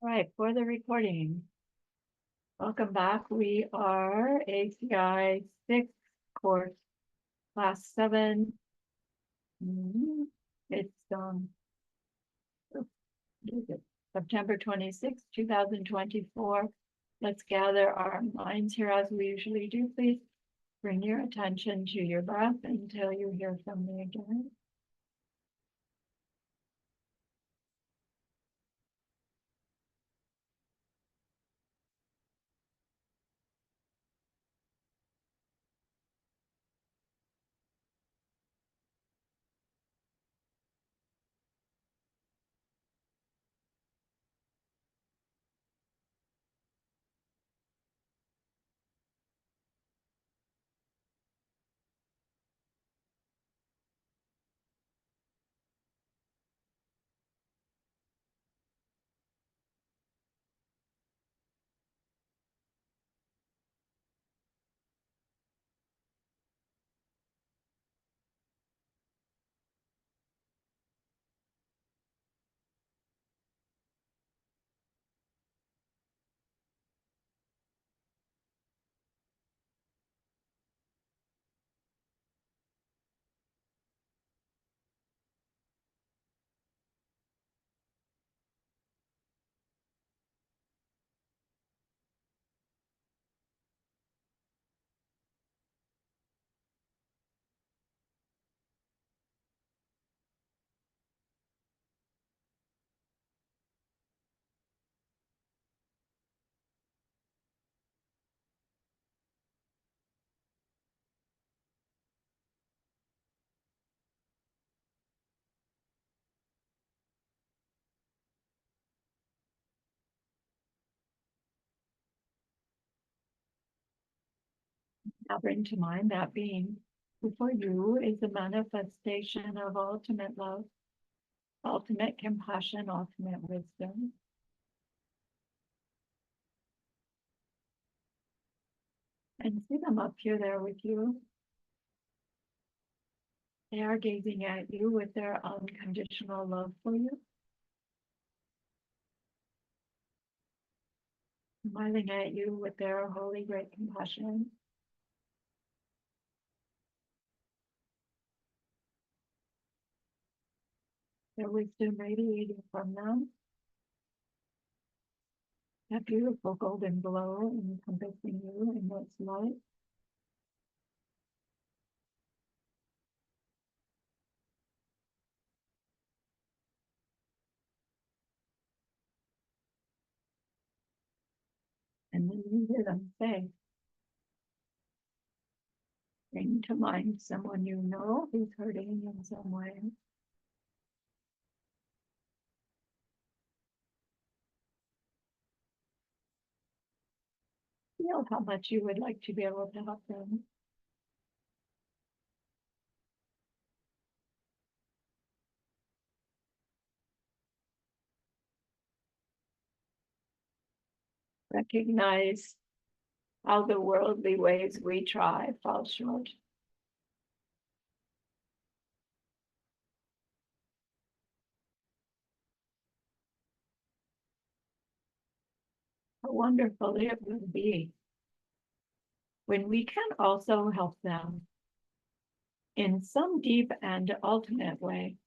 All right, for the recording. Welcome back. We are ACI 6 course, class 7. It's September 26, 2024. Let's gather our minds here as we usually do. Please bring your attention to your breath until you hear from me again. Now bring to mind that being before you is a manifestation of ultimate love, ultimate compassion, ultimate wisdom. And see them up here there with you. They are gazing at you with their unconditional love for you, smiling at you with their holy great compassion. Their wisdom radiating from them, that beautiful golden glow encompassing you in its light. And then you hear them say, bring to mind someone you know who's hurting in some way. Feel how much you would like to be able to help them. Recognize how the worldly ways we try fall short. How wonderful it would be when we can also help them in some deep and ultimate way,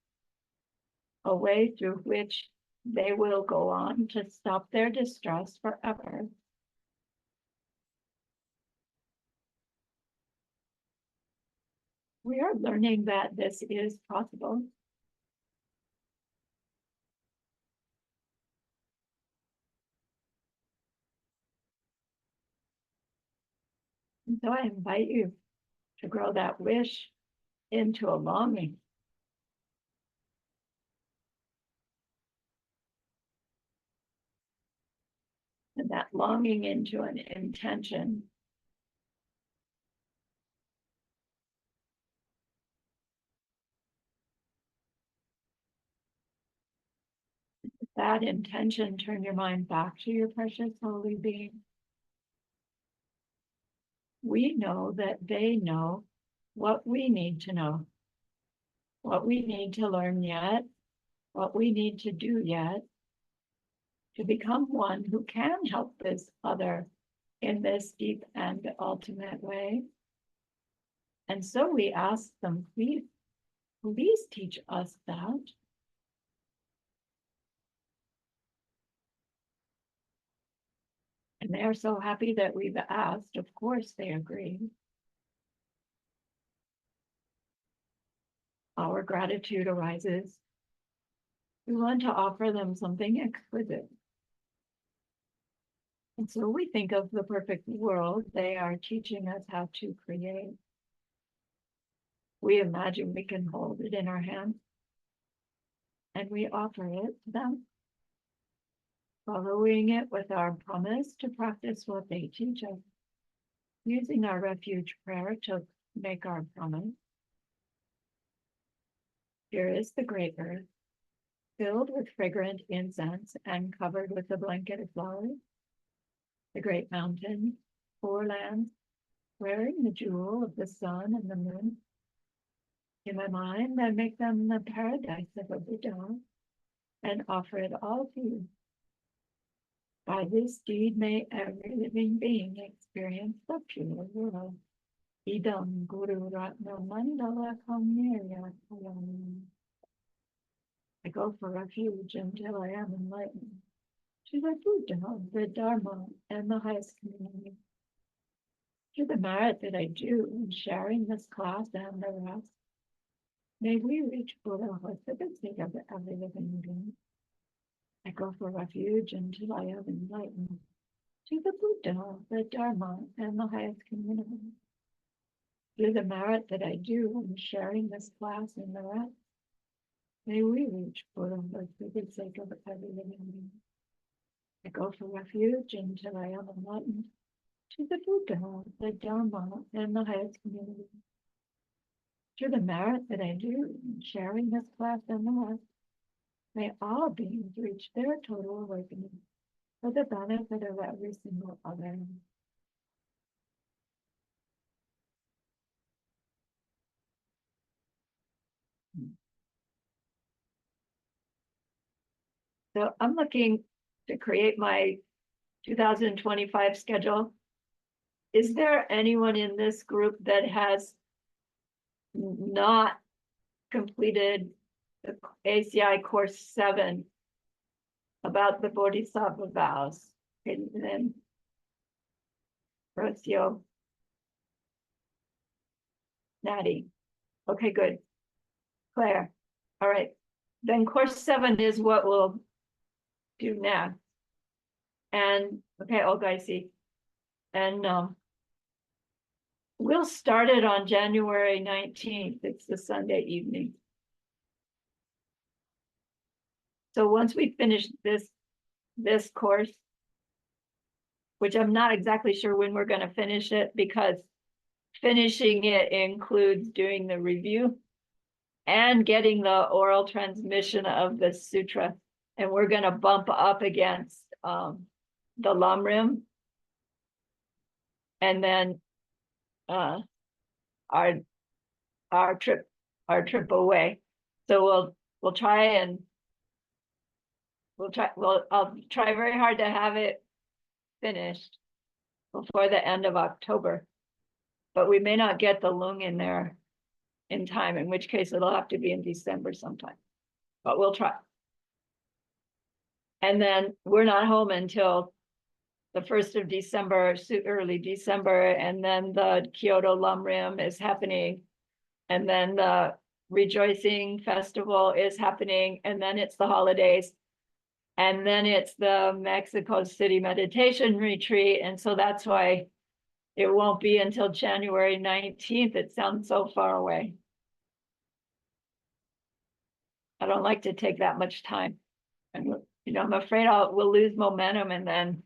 a way through which they will go on to stop their distress forever. We are learning that this is possible. And so I invite you to grow that wish into a longing. And that longing into an intention. That intention, turn your mind back to your precious holy being. We know that they know what we need to know, what we need to learn yet, what we need to do yet, to become one who can help this other in this deep and ultimate way. And so we ask them, please teach us that. And they're so happy that we've asked. Of course, they agree. Our gratitude arises. We want to offer them something exquisite. And so we think of the perfect world they are teaching us how to create. We imagine we can hold it in our hands, and we offer it to them, following it with our promise to practice what they teach us, using our refuge prayer to make our promise. Here is the great earth, filled with fragrant incense and covered with a blanket of flowers. The great mountains, four lands, wearing the jewel of the sun and the moon. In my mind, I make them the paradise of a Buddha and offer it all to you. By this deed, may every living being experience the pure world. Idam Guru Ratna Mandala Kamya. I go for refuge until I am enlightened to the Buddha, the Dharma, and the highest community. To the merit that I do in sharing this class and the rest, may we reach Buddhahood for the sake of every living being. I go for refuge until I am enlightened to the Buddha, the Dharma, and the highest community. Through the merit that I do in sharing this class and the rest, may we reach Buddhahood for the sake of every living being. I go for refuge until I am enlightened to the Buddha, the Dharma, and the highest community. Through the merit that I do in sharing this class and the rest, may all beings reach their total awakening for the benefit of every single other. So I'm looking to create my 2025 schedule. Is there anyone in this group that has not completed the ACI course 7 about the Bodhisattva vows? And then Rocio, Natty. Okay, good. Claire. All right. Then course 7 is what we'll do now. And okay, Olga, I see. And we'll start it on January 19th. It's the Sunday evening. So once we finish this course, which I'm not exactly sure when we're going to finish it, because finishing it includes doing the review and getting the oral transmission of the sutra. And we're going to bump up against the Lamrim. And then our trip away. So we'll try and I'll try very hard to have it finished before the end of October. But we may not get the lung in there in time, in which case it'll have to be in December sometime. But we'll try. And then we're not home until the 1st of December, early December, and then the Kyoto Lamrim is happening, and then the Rejoicing Festival is happening, and then it's the holidays, and then it's the Mexico City Meditation Retreat, and so that's why it won't be until January 19th. It sounds so far away. I don't like to take that much time, and I'm afraid we'll lose momentum, and then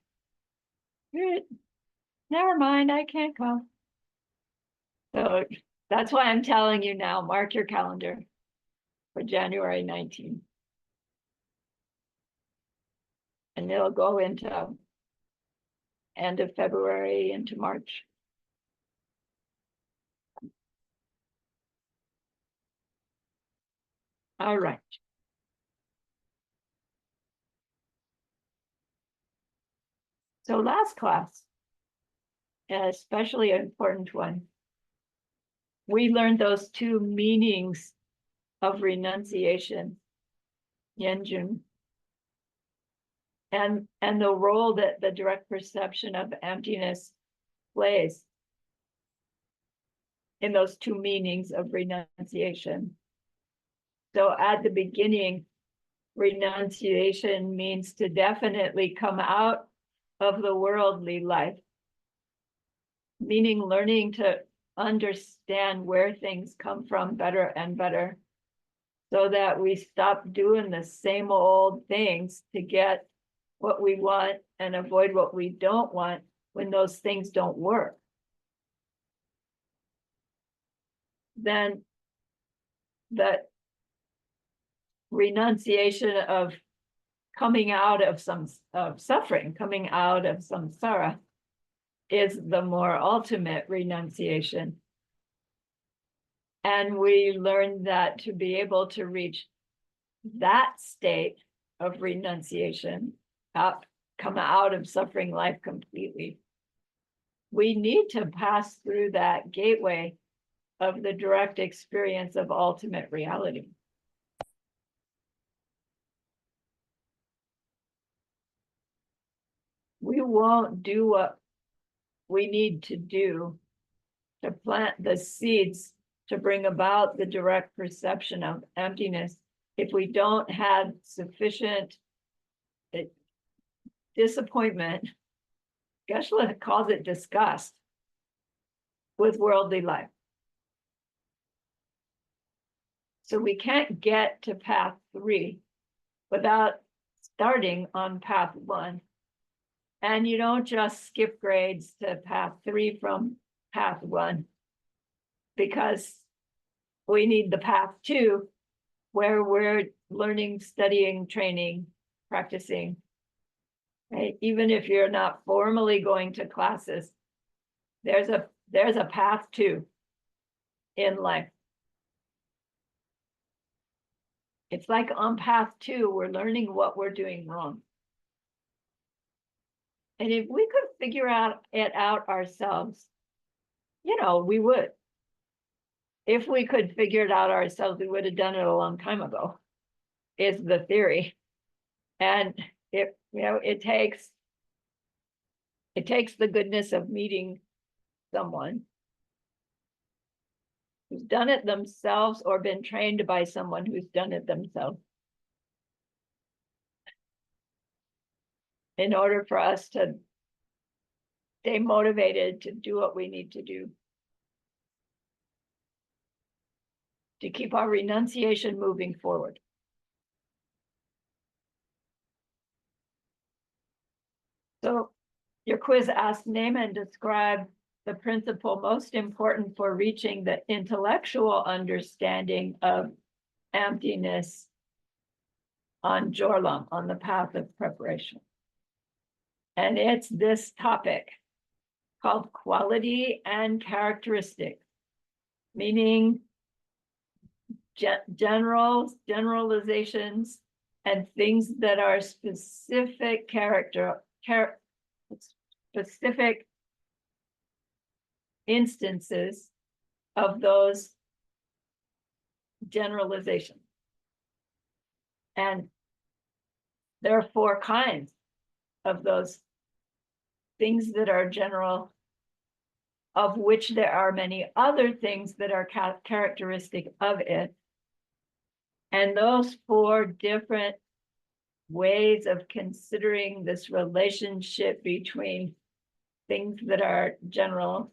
never mind, I can't go. So that's why I'm telling you now, mark your calendar for January 19th. And it'll go into end of February into March. All right. So last class, and especially an important one, we learned those two meanings of renunciation, Yenjun, and the role that the direct perception of emptiness plays in those two meanings of renunciation. So at the beginning, renunciation means to definitely come out of the worldly life, meaning learning to understand where things come from better and better, so that we stop doing the same old things to get what we want and avoid what we don't want when those things don't work. Then that renunciation of coming out of some suffering, coming out of samsara, is the more ultimate renunciation. And we learned that to be able to reach that state of renunciation, come out of suffering life completely, we need to pass through that gateway of the direct experience of ultimate reality. We won't do what we need to do to plant the seeds to bring about the direct perception of emptiness if we don't have sufficient disappointment, Geshe calls it disgust, with worldly life. So we can't get to path 3 without starting on path 1. And you don't just skip grades to path 3 from path 1, because we need the path 2, where we're learning, studying, training, practicing. Right? Even if you're not formally going to classes, there's a path 2 in life. It's like on path 2, we're learning what we're doing wrong. And if we could figure it out ourselves, we would. If we could figure it out ourselves, we would have done it a long time ago, is the theory. And it takes the goodness of meeting someone who's done it themselves or been trained by someone who's done it themselves, in order for us to stay motivated to do what we need to do, to keep our renunciation moving forward. So your quiz asked, name and describe the principle most important for reaching the intellectual understanding of emptiness on Jorlam, on the path of preparation. And it's this topic called quality and characteristics, meaning generalizations and things that are specific specific instances of those generalizations. And there are 4 kinds of those things that are general, of which there are many other things that are characteristic of it. And those 4 different ways of considering this relationship between things that are general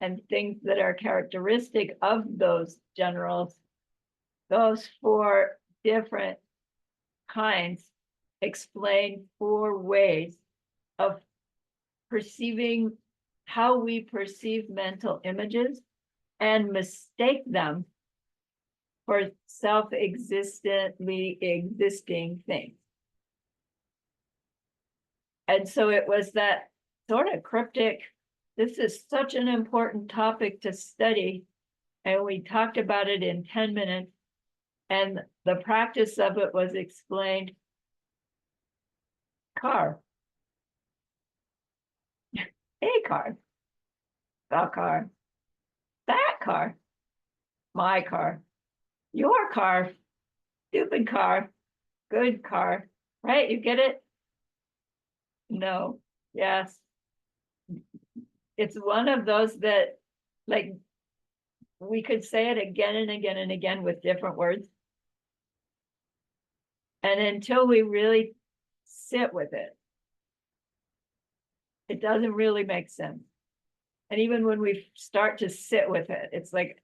and things that are characteristic of those generals, those 4 different kinds explain 4 ways of perceiving, how we perceive mental images and mistake them for self-existently existing things. And so it was that sort of cryptic, this is such an important topic to study, and we talked about it in 10 minutes, and the practice of it was explained car. a car, the car, that car, my car, your car, stupid car, good car, right? You get it? No, yes. It's one of those that, like, we could say it again and again and again with different words. And until we really sit with it, it doesn't really make sense. And even when we start to sit with it, it's like,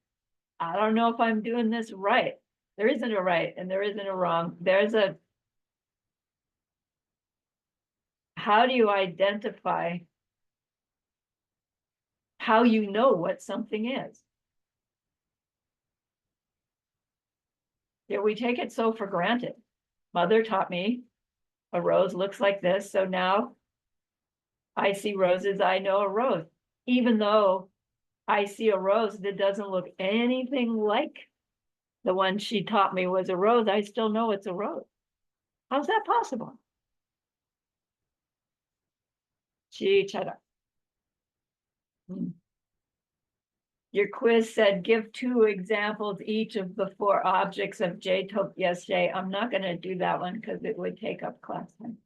I don't know if I'm doing this right. There isn't a right and there isn't a wrong. There's a, how do you identify how you know what something is? Yeah, we take it so for granted. Mother taught me a rose looks like this. So now I see roses, I know a rose. Even though I see a rose that doesn't look anything like the one she taught me was a rose, I still know it's a rose. How's that possible? Chichara. Your quiz said give 2 examples each of the 4 objects of J-Top. Yes, Jay, I'm not going to do that one because it would take up class time.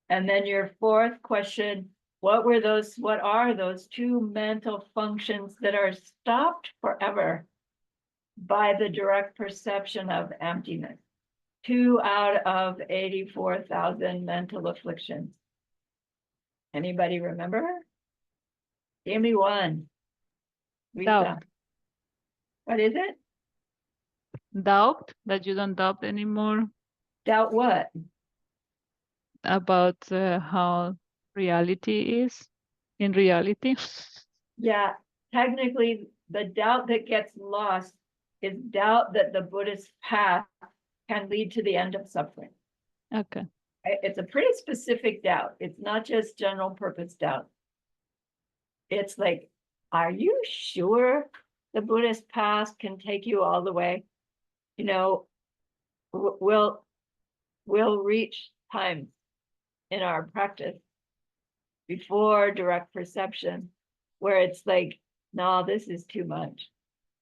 And then your 4th question, what are those 2 mental functions that are stopped forever by the direct perception of emptiness? 2 out of 84,000 mental afflictions. Anybody remember? Give me one. Doubt. What is it? Doubt, that you don't doubt anymore Doubt what? about how reality is in reality. Yeah, technically, the doubt that gets lost is doubt that the Buddhist path can lead to the end of suffering. Okay. It's a pretty specific doubt. It's not just general purpose doubt. It's like, are you sure the Buddhist path can take you all the way? You know, we'll reach times in our practice before direct perception where it's like, no, this is too much.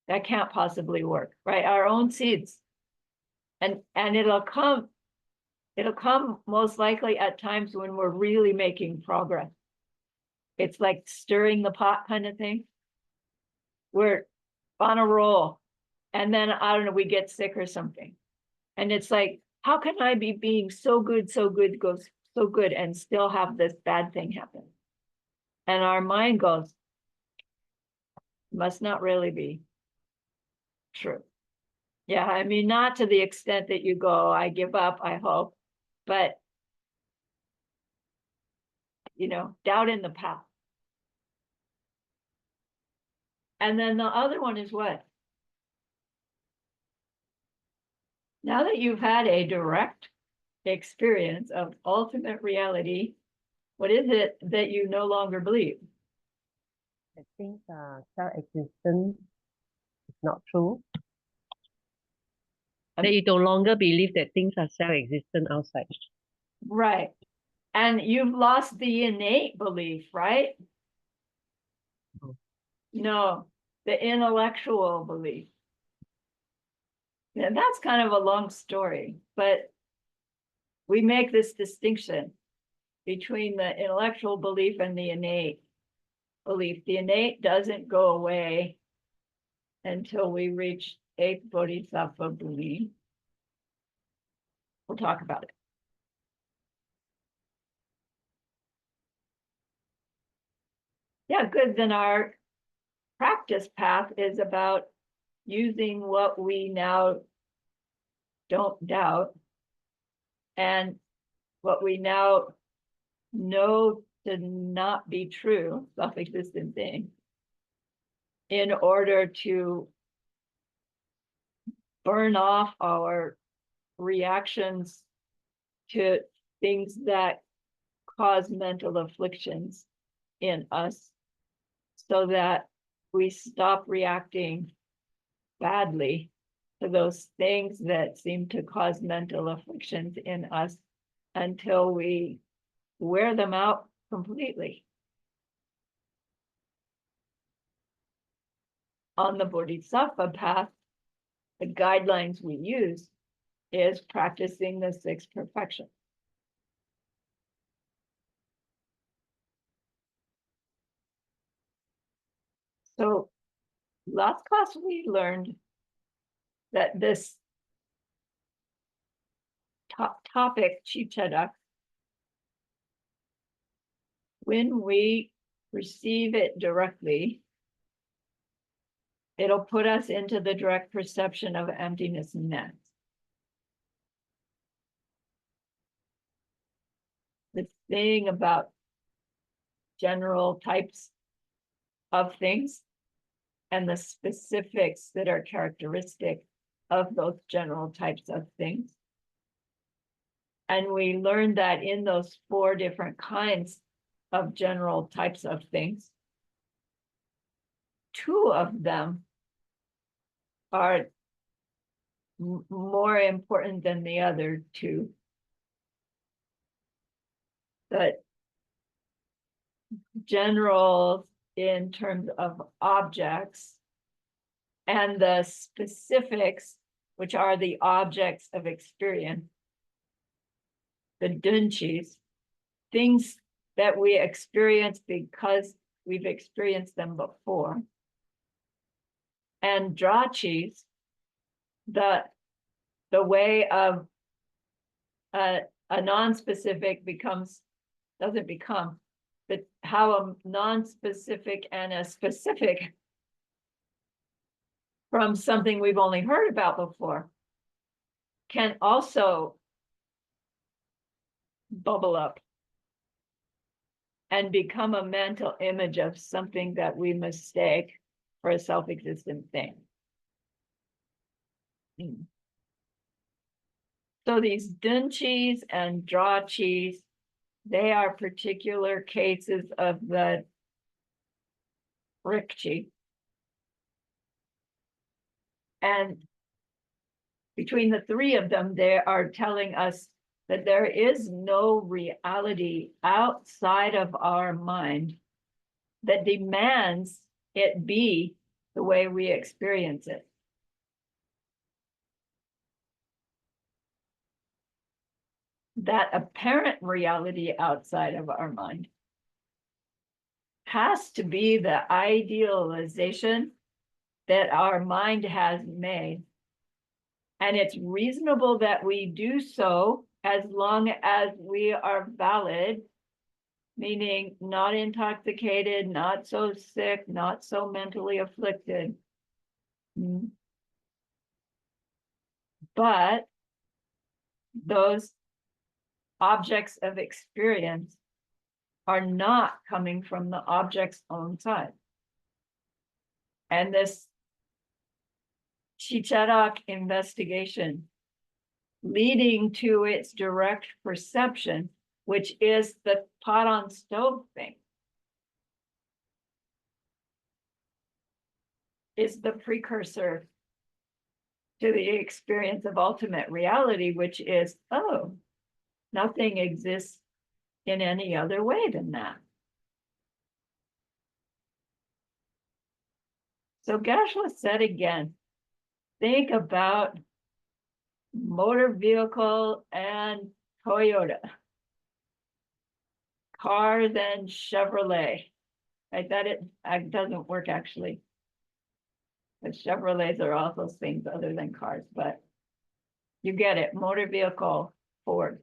That can't possibly work, right? Our own seeds. And it'll come most likely at times when we're really making progress. It's like stirring the pot kind of thing. We're on a roll. And then, I don't know, we get sick or something. And it's like, how can I be being so good, goes so good and still have this bad thing happen? And our mind goes, must not really be true. Yeah, I mean, not to the extent that you go, I give up, I hope, but, you know, doubt in the path. And then the other one is what? Now that you've had a direct experience of ultimate reality, what is it that you no longer believe? I think self-existence is not true. That you no longer believe that things are self-existent outside. Right. And you've lost the innate belief, right? No, the intellectual belief. And that's kind of a long story, but we make this distinction between the intellectual belief and the innate belief. The innate doesn't go away until we reach 8th Bodhisattva belief. We'll talk about it. Yeah, good. Then our practice path is about using what we now don't doubt and what we now know to not be true, self-existent thing, in order to burn off our reactions to things that cause mental afflictions in us, so that we stop reacting badly to those things that seem to cause mental afflictions in us until we wear them out completely. on the Bodhisattva path, the guidelines we use is practicing the six perfections. So last class we learned that this topic, chichara, when we receive it directly, it'll put us into the direct perception of emptiness and ness. The thing about general types of things and the specifics that are characteristic of those general types of things. And we learned that in those four different kinds of general types of things, two of them are more important than the other two. But general in terms of objects and the specifics, which are the objects of experience, the dunchis, things that we experience because we've experienced them before. And drachis, the way of a non-specific doesn't become, but how a non-specific and a specific from something we've only heard about before can also bubble up and become a mental image of something that we mistake for a self-existent thing. So these dunchis and drachis, they are particular cases of the rikchi. And between the three of them, they are telling us that there is no reality outside of our mind that demands it be the way we experience it. That apparent reality outside of our mind has to be the idealization that our mind has made. And it's reasonable that we do so as long as we are valid, meaning not intoxicated, not so sick, not so mentally afflicted. But those objects of experience are not coming from the object's own side. And this Chicharak investigation leading to its direct perception, which is the pot on stove thing, is the precursor to the experience of ultimate reality, which is, oh, nothing exists in any other way than that. So Gashwa said again, think about motor vehicle and Toyota, cars and Chevrolet. Right? That it doesn't work actually. But Chevrolets are also things other than cars, but you get it. Motor vehicle, Ford.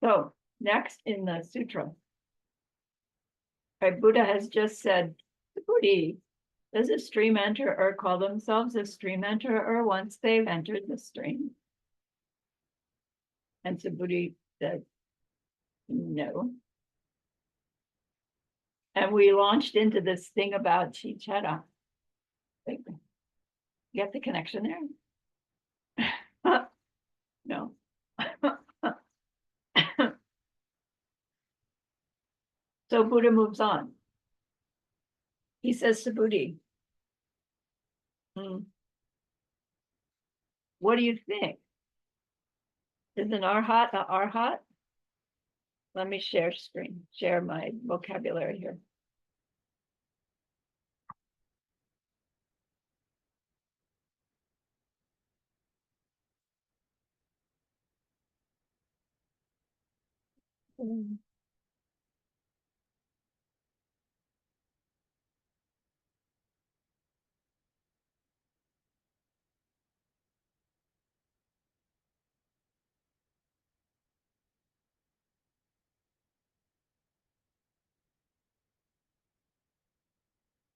So next in the sutra, right, Buddha has just said, Buddhi, does a stream enterer call themselves a stream enterer once they've entered the stream? And Subhuti said, no. And we launched into this thing about Chichara. You get the connection there? No. So Buddha moves on. He says to Buddhi, what do you think? Is an arhat a arhat? Let me share screen, share my vocabulary here.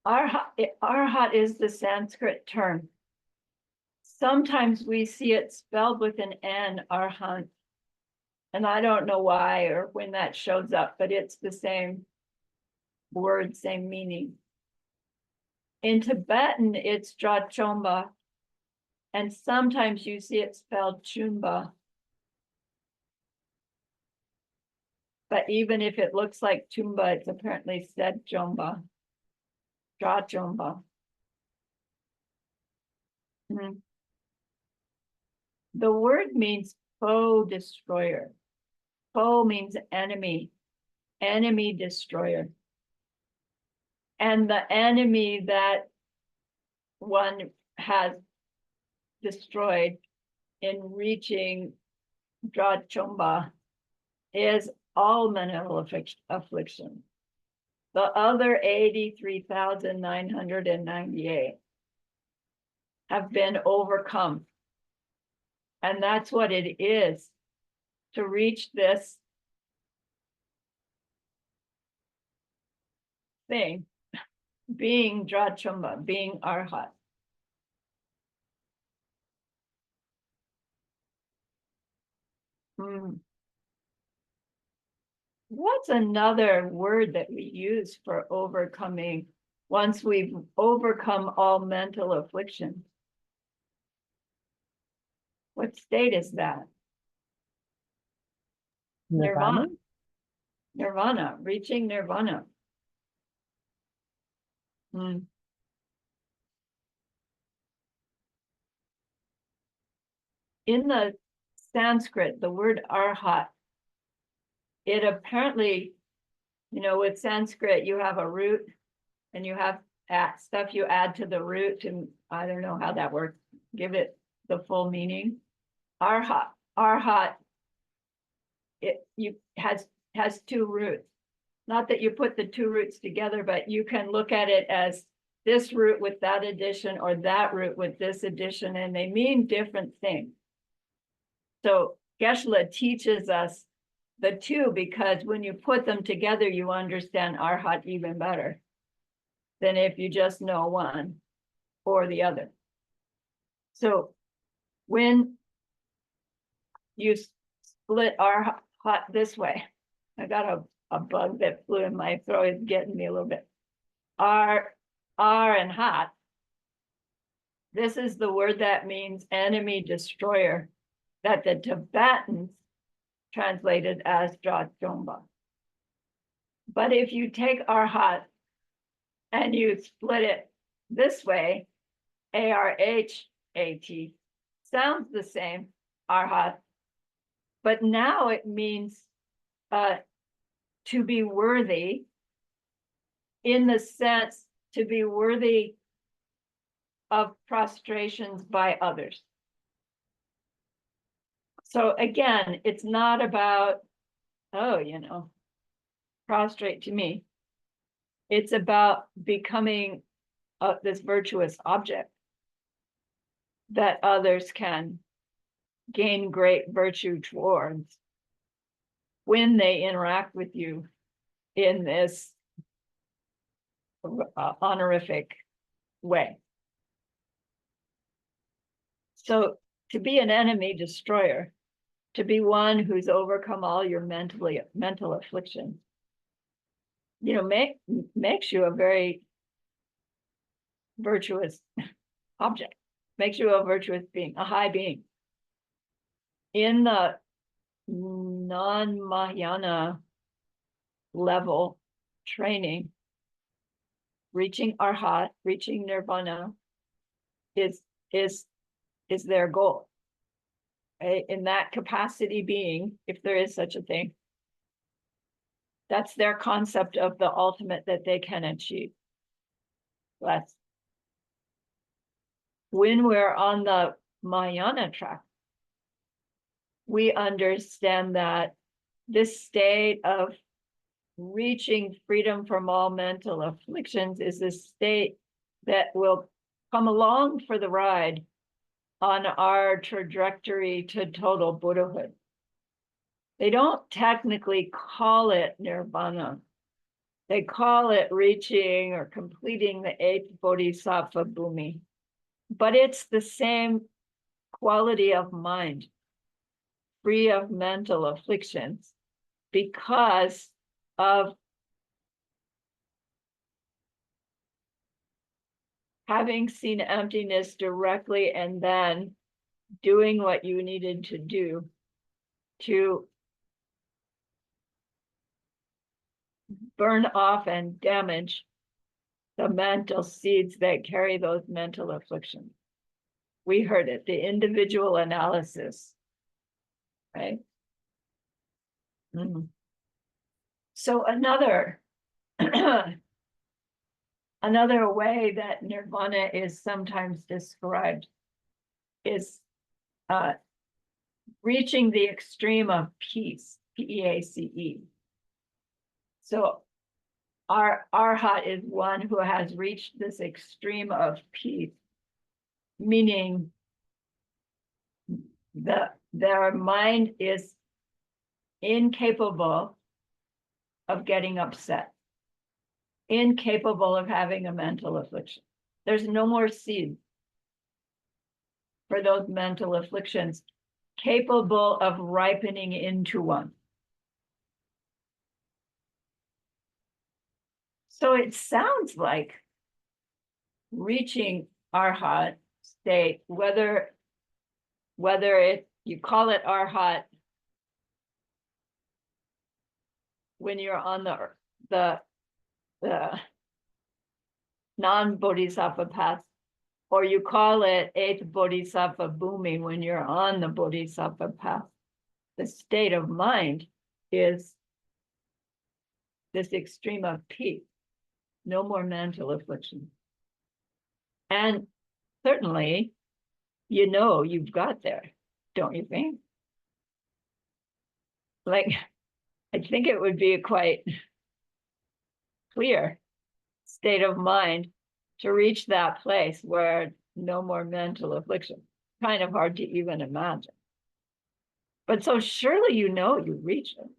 Arhat is the Sanskrit term. Sometimes we see it spelled with an N, arhat. And I don't know why or when that shows up, but it's the same word, same meaning. In Tibetan, it's Drachomba. And sometimes you see it spelled Chumba. But even if it looks like Chumba, it's apparently said Jomba. Drachomba. The word means foe destroyer. Foe means enemy, enemy destroyer. And the enemy that one has destroyed in reaching Drachomba is all mental affliction. The other 83,998 have been overcome. And that's what it is to reach this thing, being Drachomba, being Arhat. What's another word that we use for overcoming once we've overcome all mental affliction? What state is that? Nirvana. Nirvana, reaching nirvana. In the Sanskrit, the word arhat, it apparently, with Sanskrit, you have a root and you have stuff you add to the root, and I don't know how that works. Give it the full meaning. Arhat, it has two roots. Not that you put the two roots together, but you can look at it as this root with that addition or that root with this addition, and they mean different things. So Geshe-la teaches us the two, because when you put them together, you understand arhat even better than if you just know one or the other. So when you split arhat this way, I got a bug that flew in my throat, is getting me a little bit. Ar and hat. This is the word that means enemy destroyer, that the Tibetans translated as Drachomba. But if you take arhat and you split it this way, A-R-H-A-T, sounds the same, arhat, but now it means to be worthy, in the sense to be worthy of prostrations by others. So again, it's not about, prostrate to me. It's about becoming this virtuous object that others can gain great virtue towards when they interact with you in this honorific way. So to be an enemy destroyer, to be one who's overcome all your mental affliction, makes you a very virtuous object, makes you a virtuous being, a high being. In the non-Mahayana level training, reaching arhat, reaching nirvana is their goal. in that capacity being, if there is such a thing. That's their concept of the ultimate that they can achieve. Less. When we're on the Mahayana track, we understand that this state of reaching freedom from all mental afflictions is a state that will come along for the ride on our trajectory to total Buddhahood. They don't technically call it nirvana. They call it reaching or completing the 8th bodhisattva bhumi. But it's the same quality of mind, free of mental afflictions, because of having seen emptiness directly and then doing what you needed to do to burn off and damage the mental seeds that carry those mental afflictions. We heard it, the individual analysis, right? So another another way that nirvana is sometimes described is reaching the extreme of peace, P-E-A-C-E. So our arhat is one who has reached this extreme of peace, meaning their mind is incapable of getting upset, incapable of having a mental affliction. There's no more seed for those mental afflictions capable of ripening into one. So it sounds like reaching arhat state, whether you call it arhat when you're on the non-bodhisattva path, or you call it 8th bodhisattva bhumi when you're on the bodhisattva path, the state of mind is this extreme of peace, no more mental affliction. And certainly, you know you've got there, don't you think? Like, I think it would be a quite clear state of mind to reach that place where no more mental affliction. Kind of hard to even imagine. But so surely you know you reach it.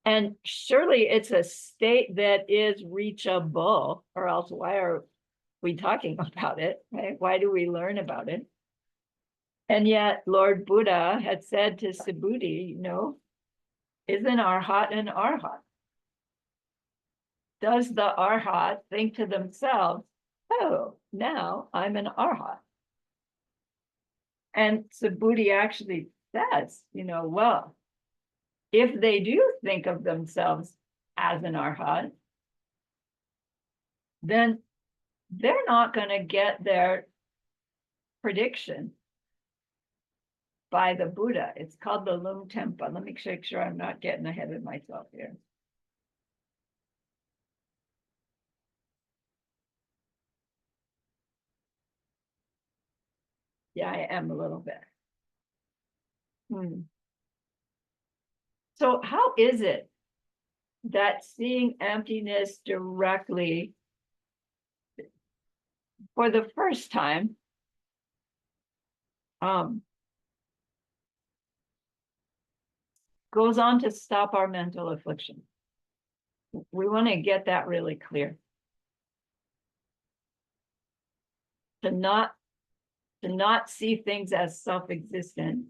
And surely it's a state that is reachable, or else why are we talking about it, right? Why do we learn about it? And yet Lord Buddha had said to Subhuti, you know, isn't arhat an arhat? Does the arhat think to themselves, oh, now I'm an arhat? And Subhuti actually says, you know, well, if they do think of themselves as an arhat, then they're not going to get their prediction by the Buddha. It's called the Lung Tempa. Let me make sure I'm not getting ahead of myself here. Yeah, I am a little bit. So how is it that seeing emptiness directly for the first time goes on to stop our mental affliction? We want to get that really clear. To not see things as self-existent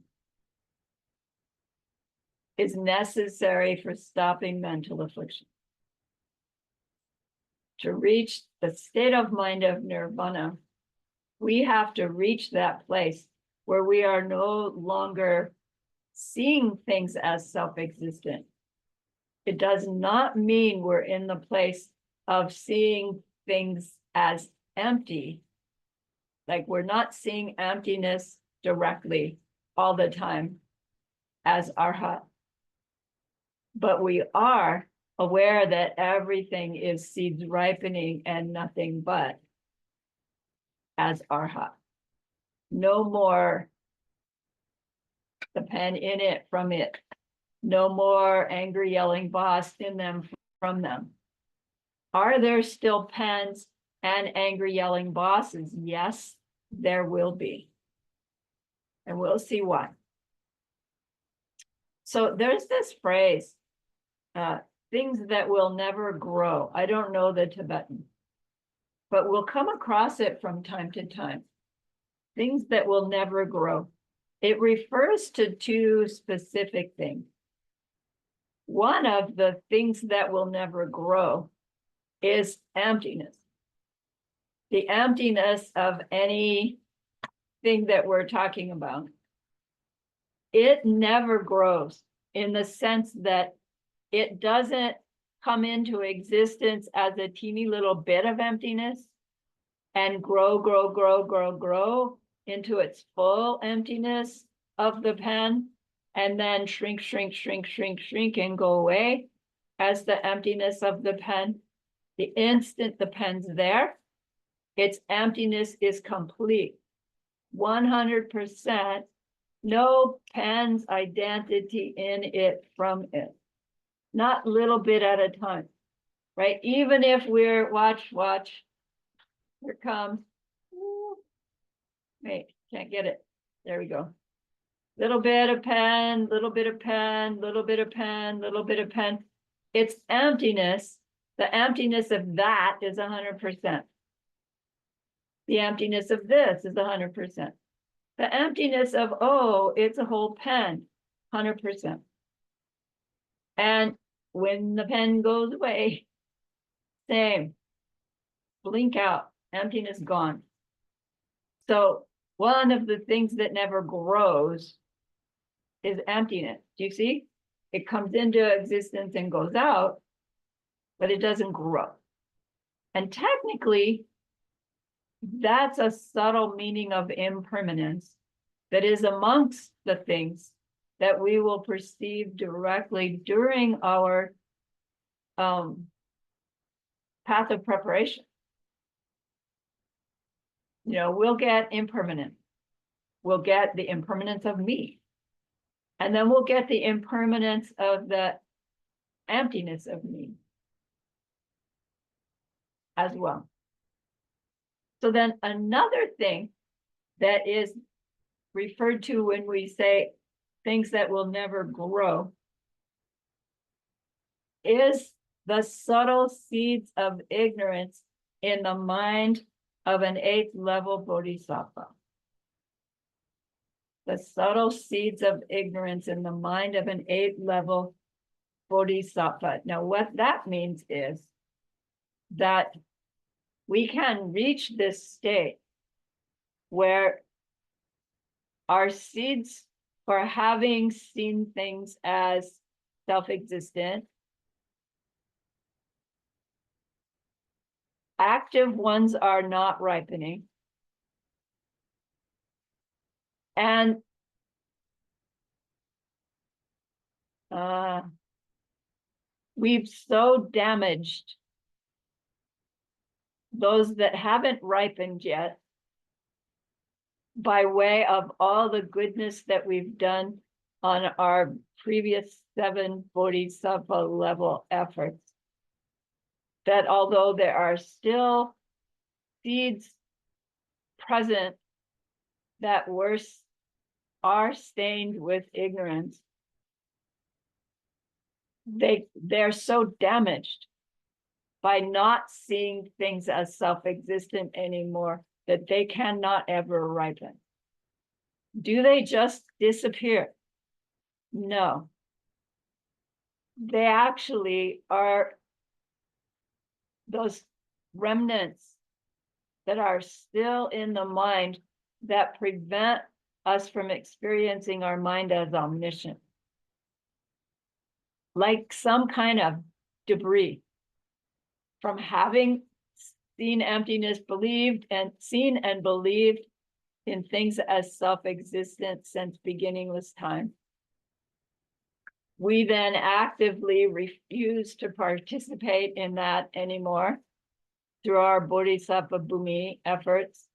is necessary for stopping mental affliction. To reach the state of mind of nirvana, we have to reach that place where we are no longer seeing things as self-existent. It does not mean we're in the place of seeing things as empty. Like we're not seeing emptiness directly all the time as arhat. But we are aware that everything is seeds ripening and nothing but as arhat. No more the pen in it from it. No more angry yelling boss in them from them. Are there still pens and angry yelling bosses? Yes, there will be. And we'll see why. So there's this phrase, things that will never grow. I don't know the Tibetan, but we'll come across it from time to time. Things that will never grow. It refers to two specific things. One of the things that will never grow is emptiness. The emptiness of anything that we're talking about. It never grows in the sense that it doesn't come into existence as a teeny little bit of emptiness and grow into its full emptiness of the pen, and then shrink and go away as the emptiness of the pen. The instant the pen's there, its emptiness is complete. 100%, no pen's identity in it from it. Not little bit at a time, right? Even if we're, watch, here it comes. Wait, can't get it. There we go. Little bit of pen, little bit of pen, little bit of pen, little bit of pen. It's emptiness. The emptiness of that is 100%. The emptiness of this is 100%. The emptiness of, oh, it's a whole pen, 100%. And when the pen goes away, same. Blink out, emptiness gone. So one of the things that never grows is emptiness. Do you see? It comes into existence and goes out, but it doesn't grow. And technically, that's a subtle meaning of impermanence that is amongst the things that we will perceive directly during our path of preparation. You know, we'll get impermanent. We'll get the impermanence of me. And then we'll get the impermanence of the emptiness of me as well. So then another thing that is referred to when we say things that will never grow is the subtle seeds of ignorance in the mind of an 8th level bodhisattva. The subtle seeds of ignorance in the mind of an 8th level bodhisattva. Now, what that means is that we can reach this state where our seeds for having seen things as self-existent, active ones are not ripening. And we've so damaged those that haven't ripened yet by way of all the goodness that we've done on our previous 7 bodhisattva level efforts, that although there are still seeds present that are stained with ignorance, they're so damaged by not seeing things as self-existent anymore that they cannot ever ripen. Do they just disappear? No. They actually are those remnants that are still in the mind that prevent us from experiencing our mind as omniscient. Like some kind of debris from having seen emptiness, believed and seen and believed in things as self-existent since beginningless time. We then actively refuse to participate in that anymore through our bodhisattva bhumi efforts.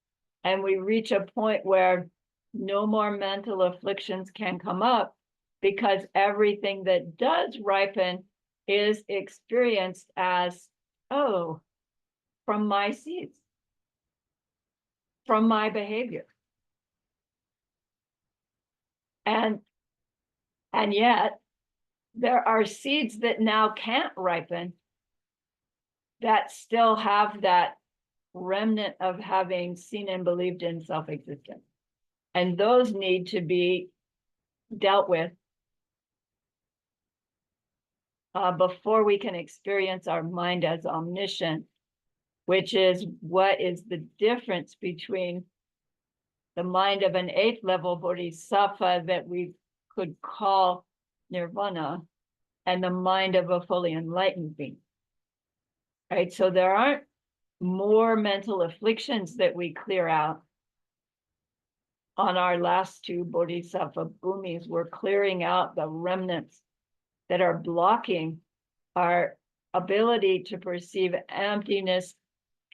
And we reach a point where no more mental afflictions can come up because everything that does ripen is experienced as, oh, from my seeds, from my behavior. And yet there are seeds that now can't ripen that still have that remnant of having seen and believed in self-existence. And those need to be dealt with before we can experience our mind as omniscient, which is what is the difference between the mind of an 8th level bodhisattva that we could call nirvana and the mind of a fully enlightened being. Right? So there aren't more mental afflictions that we clear out. On our last 2 bodhisattva bhumis, we're clearing out the remnants that are blocking our ability to perceive emptiness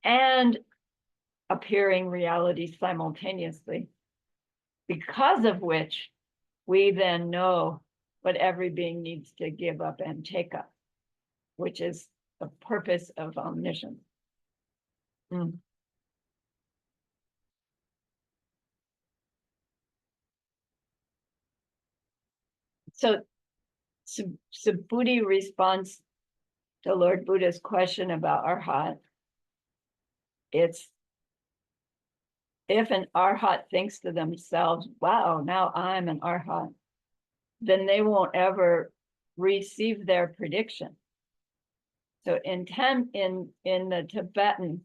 and appearing reality simultaneously, because of which we then know what every being needs to give up and take up, which is the purpose of omniscience. So Subhuti responds to Lord Buddha's question about arhat. It's if an arhat thinks to themselves, wow, now I'm an arhat, then they won't ever receive their prediction. So in the Tibetan,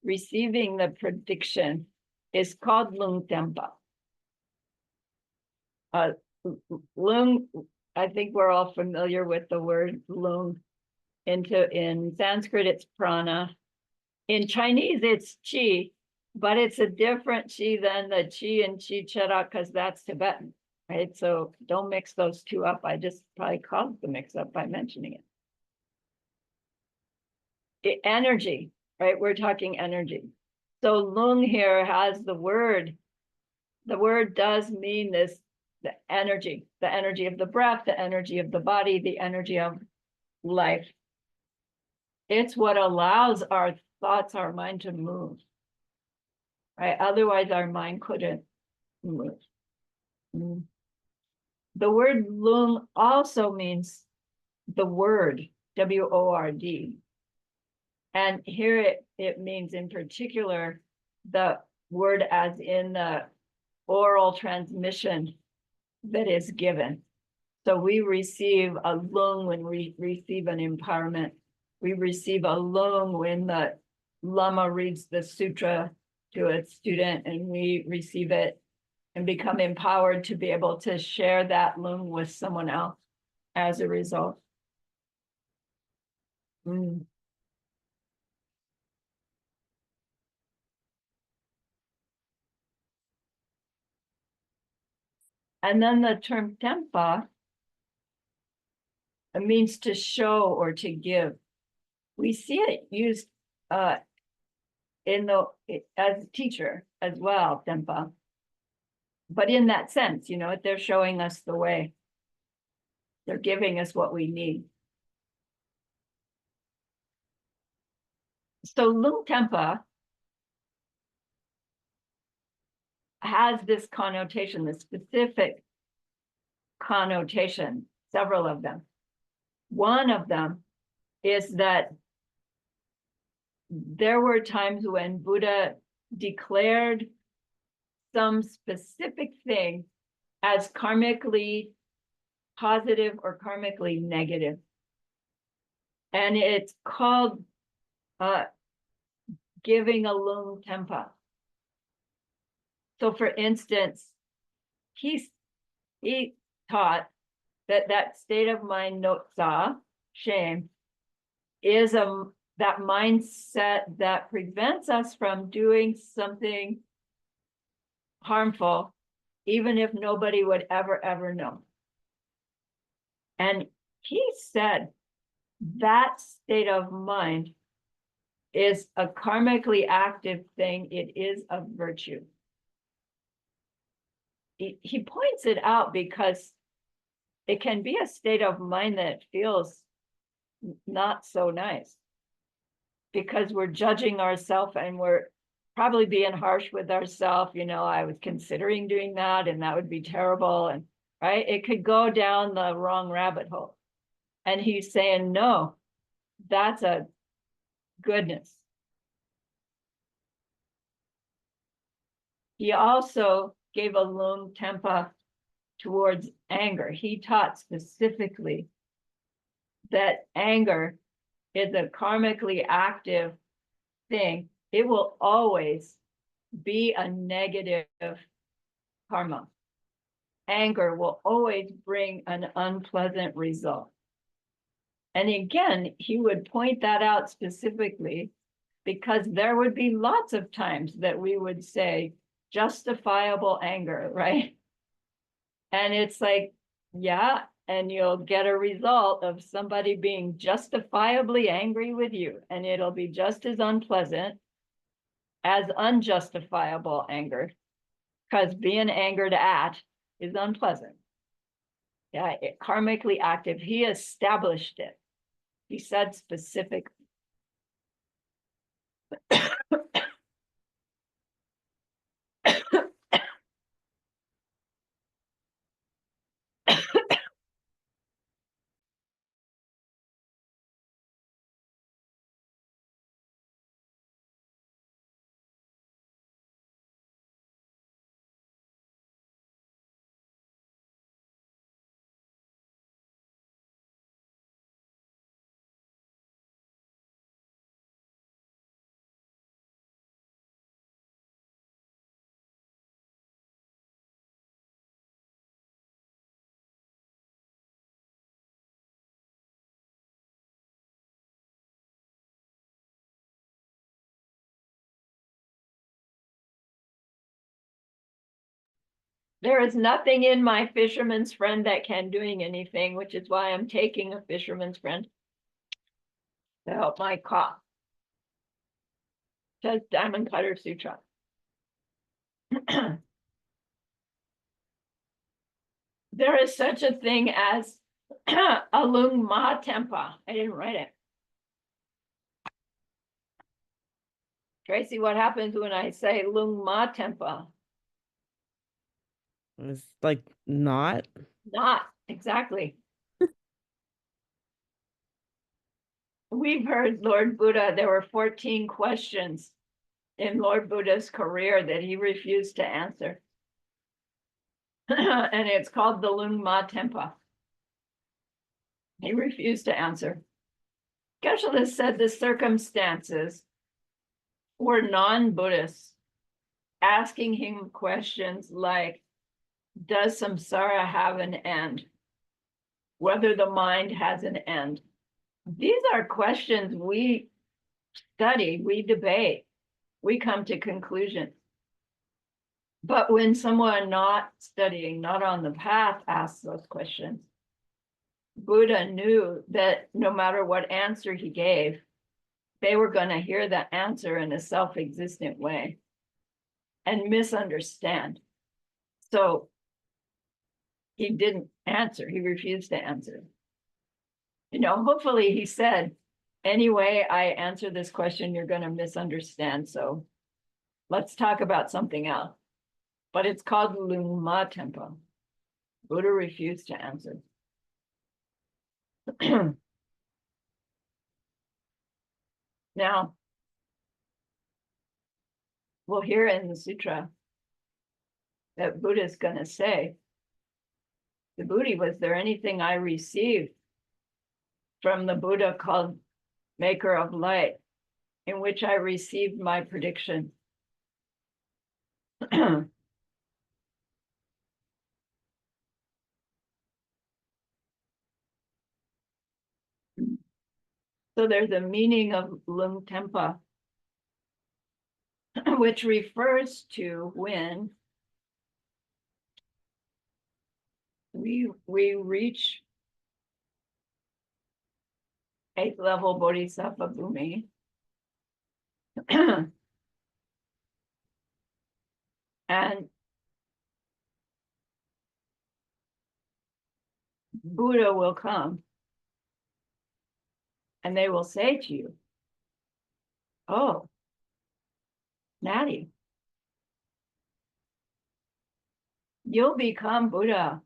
receiving the prediction is called lung tempa. Lung, I think we're all familiar with the word lung. In Sanskrit, it's prana. In Chinese, it's chi, but it's a different chi than the chi and chi chera, because that's Tibetan, right? So don't mix those two up. I just probably caused the mix up by mentioning it. Energy, right? We're talking energy. So lung here has the word. The word does mean this, the energy of the breath, the energy of the body, the energy of life. It's what allows our thoughts, our mind to move, right? Otherwise, our mind couldn't move. The word lung also means the word, W-O-R-D. And here it means in particular, the word as in the oral transmission that is given. So we receive a lung when we receive an empowerment. We receive a lung when the Lama reads the sutra to a student, and we receive it and become empowered to be able to share that lung with someone else as a result. And then the term tempa, it means to show or to give. We see it used as a teacher as well, tempa. But in that sense, they're showing us the way. They're giving us what we need. So lung tempa has this connotation, this specific connotation, several of them. One of them is that there were times when Buddha declared some specific thing as karmically positive or karmically negative. And it's called giving a lung tempa. So for instance, he taught that state of mind, notsa, shame, is that mindset that prevents us from doing something harmful, even if nobody would ever know. And he said that state of mind is a karmically active thing. It is a virtue. He points it out because it can be a state of mind that feels not so nice because we're judging ourselves and we're probably being harsh with ourselves. You know, I was considering doing that and that would be terrible. And right, it could go down the wrong rabbit hole. And he's saying, no, that's a goodness. He also gave a lung tempa towards anger. He taught specifically that anger is a karmically active thing. It will always be a negative karma. Anger will always bring an unpleasant result. And again, he would point that out specifically because there would be lots of times that we would say justifiable anger, right? And it's like, yeah, and you'll get a result of somebody being justifiably angry with you, and it'll be just as unpleasant as unjustifiable anger, because being angered at is unpleasant. Yeah, karmically active. He established it. He said specifically. There is nothing in my fisherman's friend that can doing anything, which is why I'm taking a fisherman's friend to help my cough. Says Diamond Cutter Sutra. There is such a thing as a lung mahatempa. I didn't write it. Tracy, what happens when I say lung mahatempa? It's like not. Not exactly. We've heard Lord Buddha, there were 14 questions in Lord Buddha's career that he refused to answer. And it's called the Lung Ma Tempa. He refused to answer. Geshe said the circumstances were non-Buddhists asking him questions like, does samsara have an end? Whether the mind has an end. These are questions we study, we debate, we come to conclusions. But when someone not studying, not on the path, asks those questions, Buddha knew that no matter what answer he gave, they were going to hear the answer in a self-existent way and misunderstand. So he didn't answer. He refused to answer. You know, hopefully he said, anyway, I answer this question, you're going to misunderstand. So let's talk about something else. But it's called Lung Ma Tempa. Buddha refused to answer. Now, we'll hear in the sutra that Buddha is going to say, the Buddha, was there anything I received from the Buddha called Maker of Light, in which I received my prediction? So there's a meaning of Lung Tempa, which refers to when we reach 8th level Bodhisattva Bhumi. And Buddha will come and they will say to you, oh, Natty, you'll become Buddha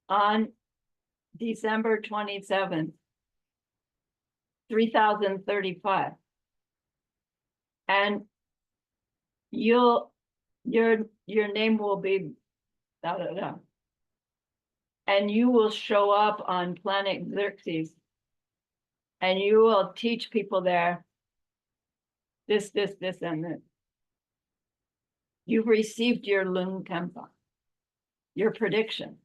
on December 27th, 3035. And your name will be da da da. And you will show up on planet Xerxes and you will teach people there this, and this. You've received your Lung Tempa, your prediction.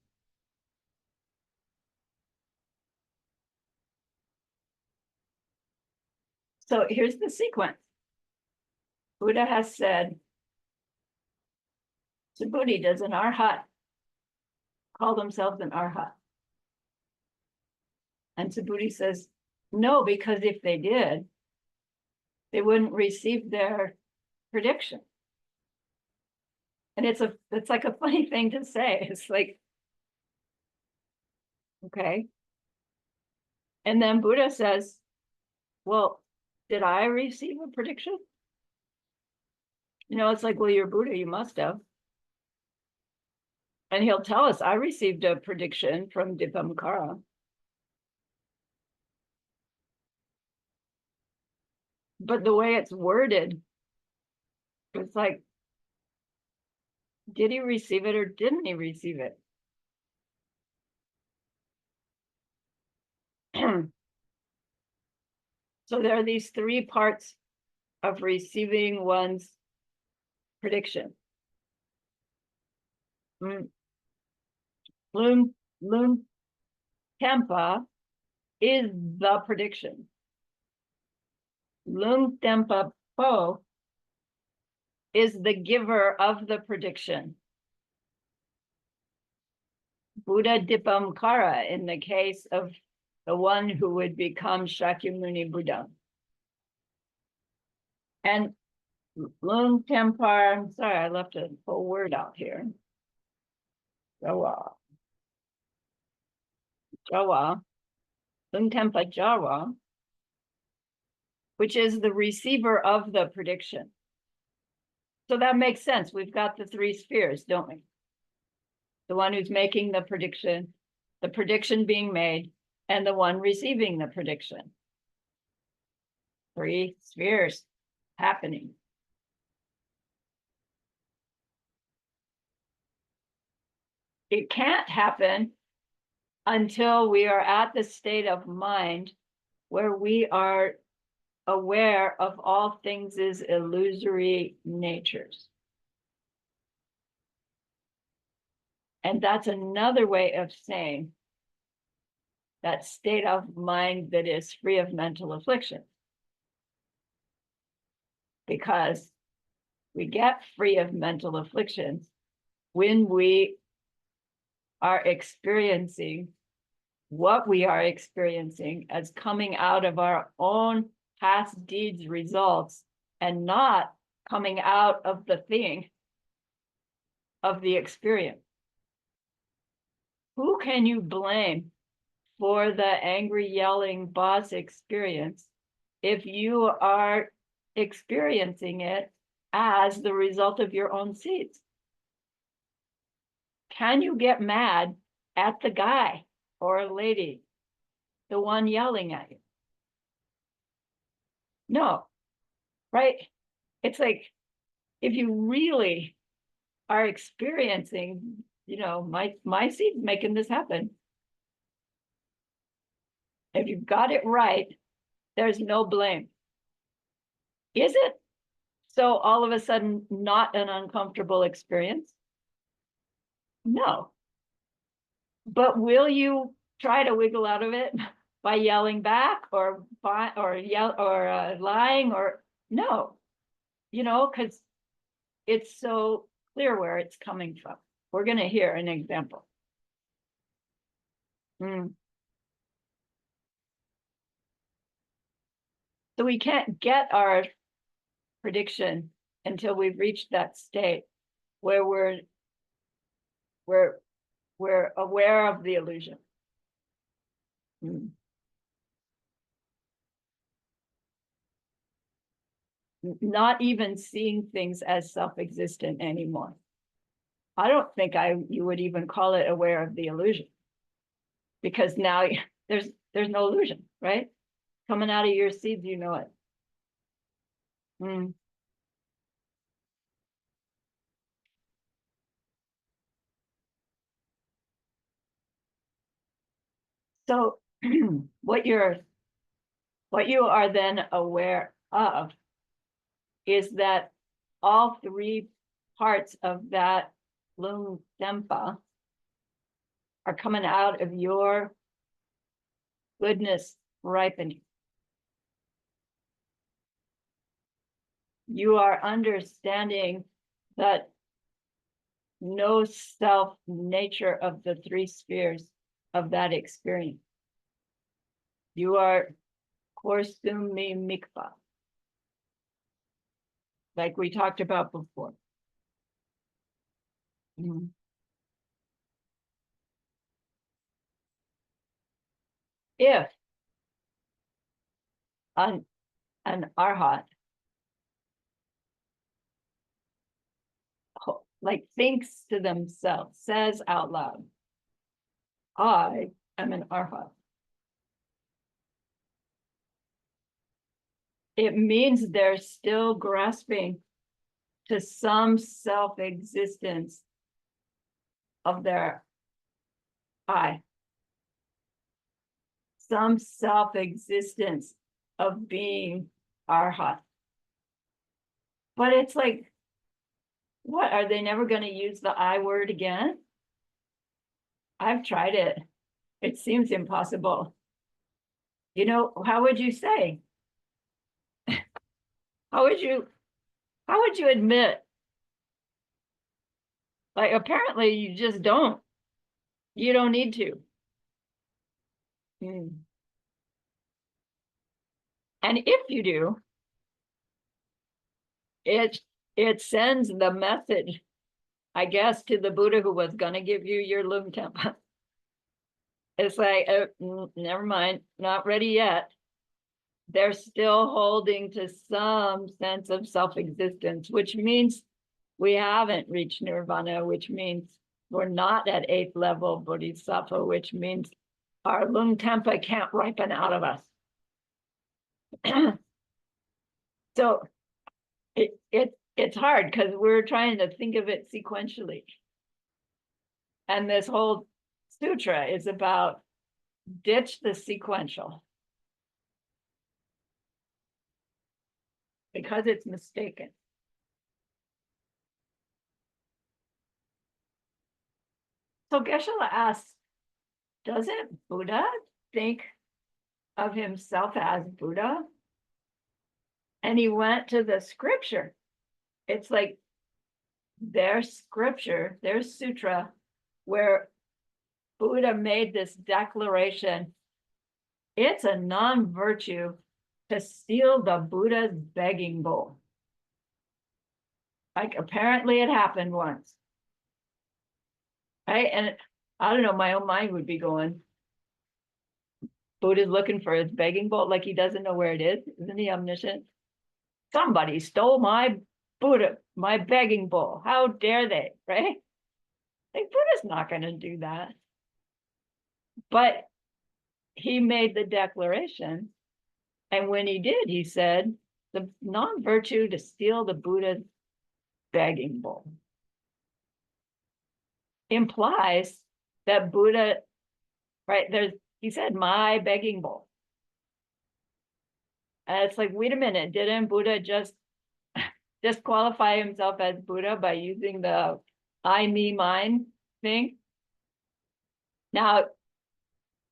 So here's the sequence. Buddha has said, Subhuti, does an arhat call themselves an arhat? And Subhuti says, no, because if they did, they wouldn't receive their prediction. And it's like a funny thing to say. It's like, okay. And then Buddha says, well, did I receive a prediction? It's like, well, you're Buddha, you must have. And he'll tell us, I received a prediction from Dipamkara. But the way it's worded, it's like, did he receive it or didn't he receive it? So there are these three parts of receiving one's prediction. Lung Tempa is the prediction. Lung Tempa Po is the giver of the prediction. Buddha Dipamkara in the case of the one who would become Shakyamuni Buddha. And Lung Tempa, I'm sorry, I left a full word out here. Jawa. Lung Tempa Jawa, which is the receiver of the prediction. So that makes sense. We've got the three spheres, don't we? The one who's making the prediction being made, and the one receiving the prediction. Three spheres happening. It can't happen until we are at the state of mind where we are aware of all things' illusory natures. And that's another way of saying that state of mind that is free of mental affliction. Because we get free of mental afflictions when we are experiencing what we are experiencing as coming out of our own past deeds results and not coming out of the thing of the experience. Who can you blame for the angry yelling boss experience if you are experiencing it as the result of your own seeds? Can you get mad at the guy or lady, the one yelling at you? No, right? It's like, if you really are experiencing, my seed's making this happen. If you've got it right, there's no blame. Is it so all of a sudden not an uncomfortable experience? No. But will you try to wiggle out of it by yelling back or lying or no? Because it's so clear where it's coming from. We're going to hear an example. Mm. So we can't get our prediction until we've reached that state where we're aware of the illusion. Mm. Not even seeing things as self-existent anymore. I don't think you would even call it aware of the illusion, because now there's no illusion, right? Coming out of your seeds, you know it. Mm. So what you are then aware of is that all three parts of that Lung Dempa are coming out of your goodness ripening. You are understanding that no self nature of the three spheres of that experience. You are Korsumi Mikpa, like we talked about before. Mm. If an arhat like thinks to themselves, says out loud, I am an arhat, it means they're still grasping to some self-existence of their I, some self-existence of being arhat. But it's like, what, are they never going to use the I word again? I've tried it. It seems impossible. You know, how would you say? How would you admit? Like, apparently you just don't. You don't need to. Hmm. And if you do, it sends the message, I guess, to the Buddha who was going to give you your Lung Tempa. It's like, never mind, not ready yet. They're still holding to some sense of self-existence, which means we haven't reached nirvana, which means we're not at 8th level bodhisattva, which means our Lung Tempa can't ripen out of us. So it's hard because we're trying to think of it sequentially. And this whole sutra is about ditch the sequential because it's mistaken. So Geshe-la asks, doesn't Buddha think of himself as Buddha? And he went to the scripture. It's like their scripture, their sutra, where Buddha made this declaration. It's a non-virtue to steal the Buddha's begging bowl. Like apparently it happened once. Right? And I don't know, my own mind would be going, Buddha's looking for his begging bowl, like he doesn't know where it is. Isn't he omniscient? Somebody stole my Buddha, my begging bowl. How dare they, right? Like Buddha's not going to do that. But he made the declaration. And when he did, he said, the non-virtue to steal the Buddha's begging bowl implies that Buddha, right, he said, my begging bowl. And it's like, wait a minute, didn't Buddha just disqualify himself as Buddha by using the I, me, mine thing? Now,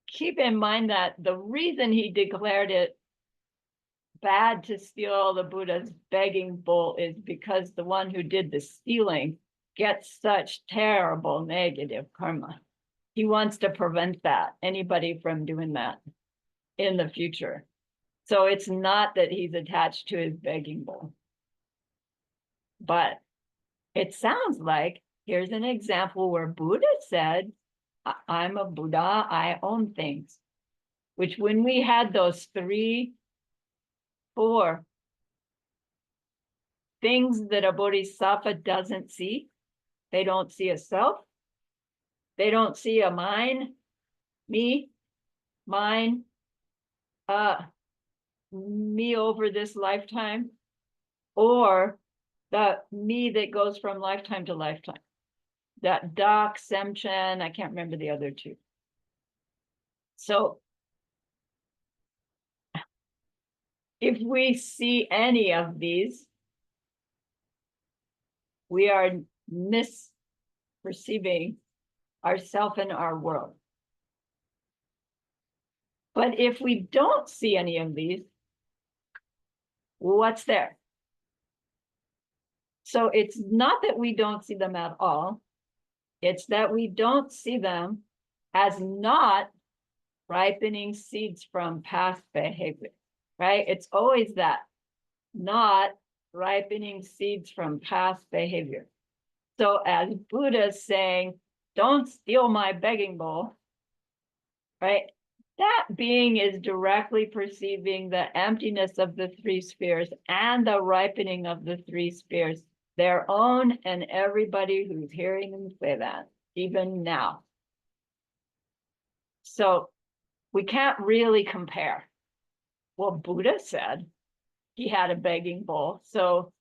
keep in mind that the reason he declared it bad to steal the Buddha's begging bowl is because the one who did the stealing gets such terrible negative karma. he wants to prevent anybody from doing that in the future. So it's not that he's attached to his begging bowl. But it sounds like, here's an example where Buddha said, I'm a Buddha, I own things. Which when we had those 4 things that a bodhisattva doesn't see, they don't see a self, they don't see a mine, me, mine, me over this lifetime, or the me that goes from lifetime to lifetime. That Dak, Semchen, I can't remember the other 2. So if we see any of these, we are misperceiving ourself and our world. But if we don't see any of these, what's there? So it's not that we don't see them at all. It's that we don't see them as not ripening seeds from past behavior, right? It's always that, not ripening seeds from past behavior. So as Buddha's saying, don't steal my begging bowl, right? That being is directly perceiving the emptiness of the 3 spheres and the ripening of the 3 spheres, their own and everybody who's hearing them say that, even now. So we can't really compare. Well, Buddha said he had a begging bowl, so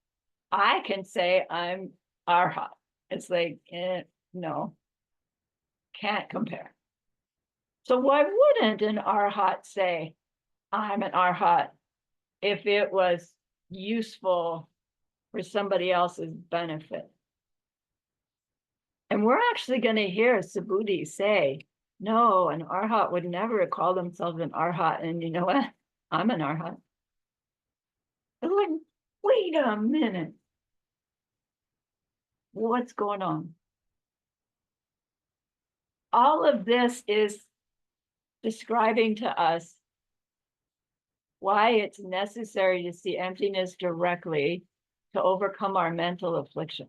I can say I'm arhat. It's like, no, can't compare. So why wouldn't an arhat say, I'm an arhat, if it was useful for somebody else's benefit? And we're actually going to hear Subhuti say, no, an arhat would never call themselves an arhat. And you know what? I'm an arhat. It's like, wait a minute. What's going on? All of this is describing to us why it's necessary to see emptiness directly to overcome our mental affliction.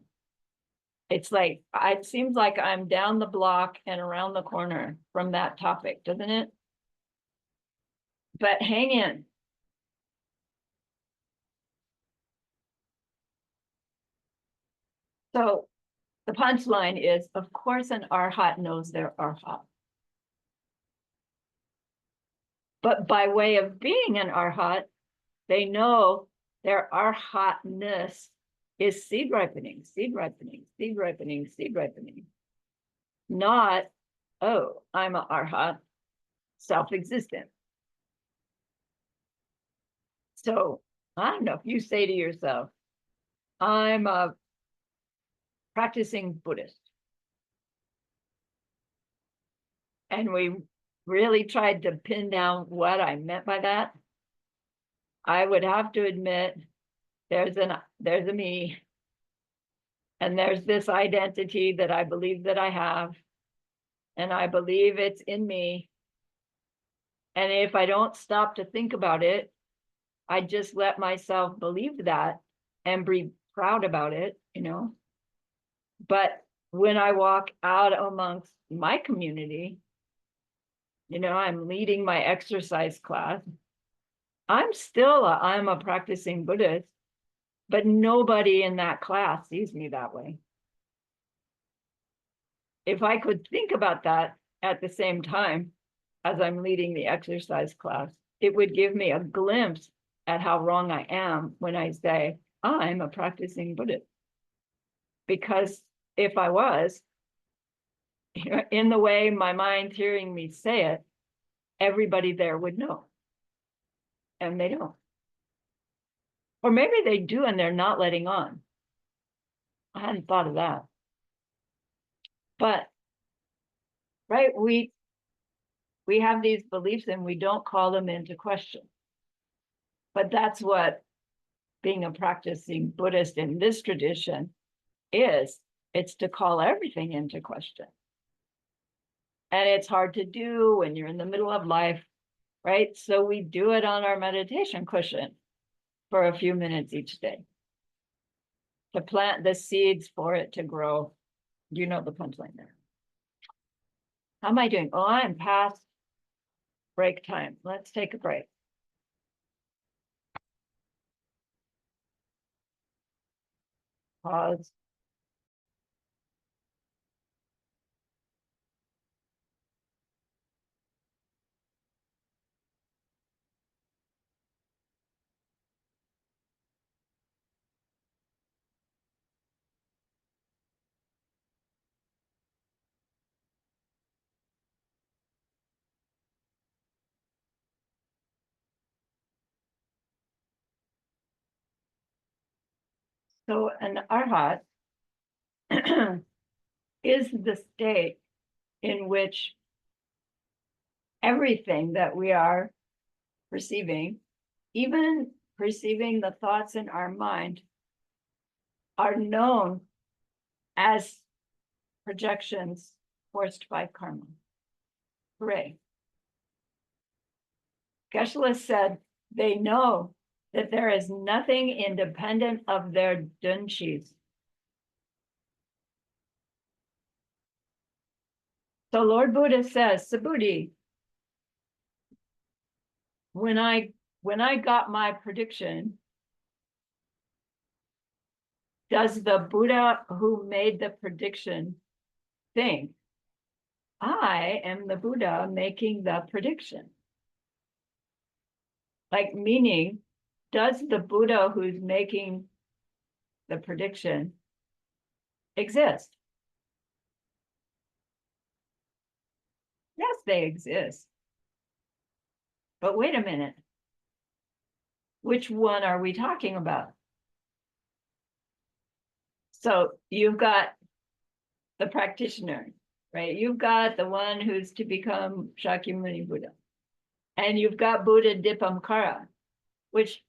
It's like, it seems like I'm down the block and around the corner from that topic, doesn't it? But hang in. So the punchline is, of course, an arhat knows they're arhat. But by way of being an arhat, they know their arhatness is seed ripening, seed ripening, seed ripening, seed ripening. Not, oh, I'm an arhat, self-existent. So I don't know if you say to yourself, I'm a practicing Buddhist. And we really tried to pin down what I meant by that. I would have to admit there's a me, and there's this identity that I believe that I have, and I believe it's in me. And if I don't stop to think about it, I just let myself believe that and be proud about it, you know. But when I walk out amongst my community, you know, I'm leading my exercise class, I'm a practicing Buddhist, but nobody in that class sees me that way. If I could think about that at the same time as I'm leading the exercise class, it would give me a glimpse at how wrong I am when I say, I'm a practicing Buddhist. Because if I was, in the way my mind's hearing me say it, everybody there would know. And they don't. Or maybe they do and they're not letting on. I hadn't thought of that. But, right, we have these beliefs and we don't call them into question. But that's what being a practicing Buddhist in this tradition is. It's to call everything into question. And it's hard to do when you're in the middle of life, right? So we do it on our meditation cushion for a few minutes each day to plant the seeds for it to grow. You know the punchline there. How am I doing? Oh, I'm past break time. Let's take a break. Pause. So an arhat is the state in which everything that we are perceiving, even perceiving the thoughts in our mind, are known as projections forced by karma. Hooray. Geshe-la said they know that there is nothing independent of their dunchis. So Lord Buddha says, Subhuti, when I got my prediction, does the Buddha who made the prediction think, I am the Buddha making the prediction? Like, meaning, does the Buddha who's making the prediction exist? Yes, they exist. But wait a minute. Which one are we talking about? So you've got the practitioner, right? You've got the one who's to become Shakyamuni Buddha. And you've got Buddha Dipamkara, which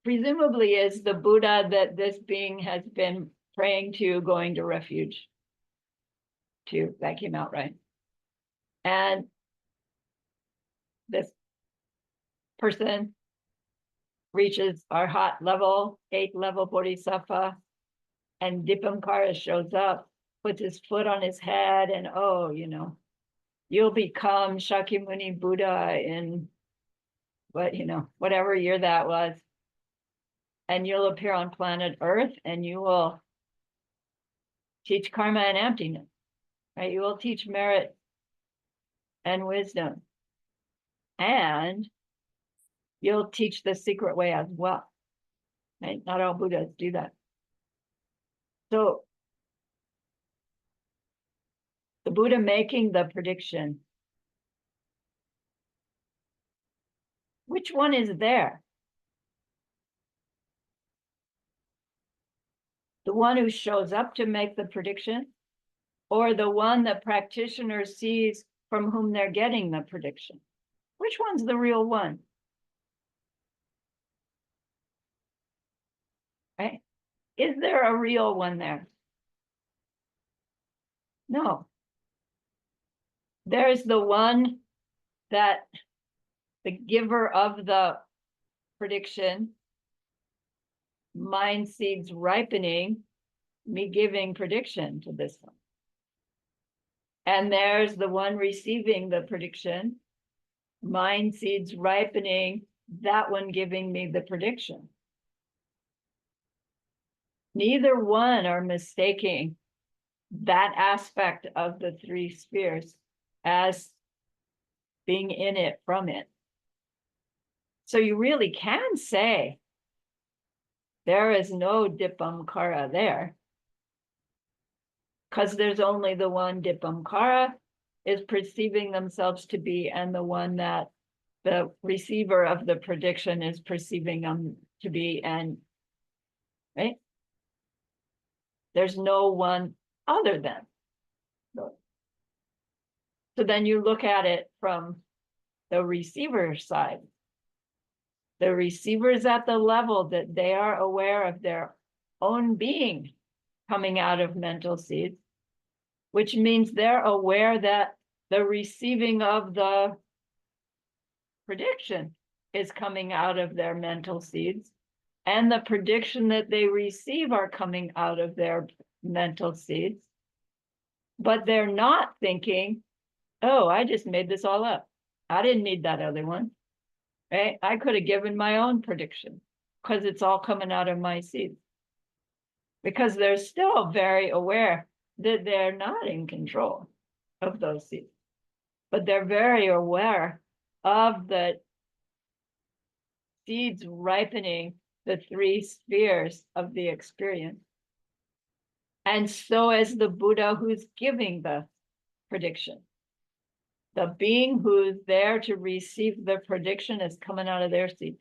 presumably is the Buddha that this being has been praying to, going to refuge to. That came out right. And this person reaches Arhat level, 8th level Bodhisattva, and Dipamkara shows up, puts his foot on his head, and oh, you know, you'll become Shakyamuni Buddha in what, you know, whatever year that was. And you'll appear on planet Earth and you will teach karma and emptiness, right? You will teach merit and wisdom. And you'll teach the secret way as well, right? Not all Buddhas do that. So the Buddha making the prediction, which one is there? The one who shows up to make the prediction, or the one the practitioner sees from whom they're getting the prediction? Which one's the real one? Right? Is there a real one there? No. There's the one that the giver of the prediction, mind seeds ripening, me giving prediction to this one. And there's the one receiving the prediction, mind seeds ripening, that one giving me the prediction. Neither one are mistaking that aspect of the 3 spheres as being in it from it. So you really can say there is no Dipamkara there, because there's only the one Dipamkara is perceiving themselves to be, and the one that the receiver of the prediction is perceiving them to be, and right? There's no one other than. So then you look at it from the receiver side. The receiver is at the level that they are aware of their own being coming out of mental seeds, which means they're aware that the receiving of the prediction is coming out of their mental seeds, and the prediction that they receive are coming out of their mental seeds. But they're not thinking, oh, I just made this all up. I didn't need that other one. Right? I could have given my own prediction because it's all coming out of my seeds. Because they're still very aware that they're not in control of those seeds, but they're very aware of the seeds ripening the three spheres of the experience. And so is the Buddha who's giving the prediction. The being who's there to receive the prediction is coming out of their seed.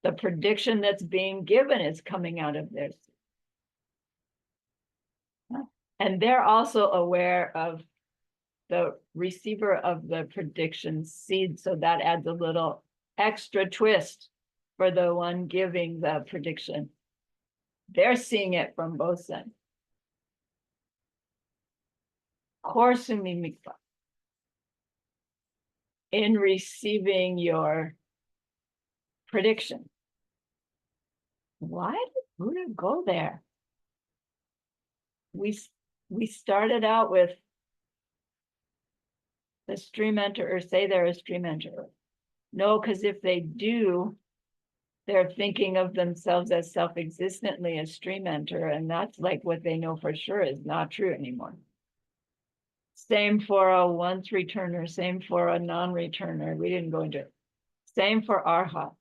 The prediction that's being given is coming out of their seed. And they're also aware of the receiver of the prediction seed. So that adds a little extra twist for the one giving the prediction. They're seeing it from both sides. Korsumi mikpa. In receiving your prediction. Why did Buddha go there? We started out with the stream enterer, say they're a stream enterer. No, because if they do, they're thinking of themselves as self-existently a stream enterer, and that's like what they know for sure is not true anymore. Same for a once returner, same for a non-returner. We didn't go into it. Same for Arhat.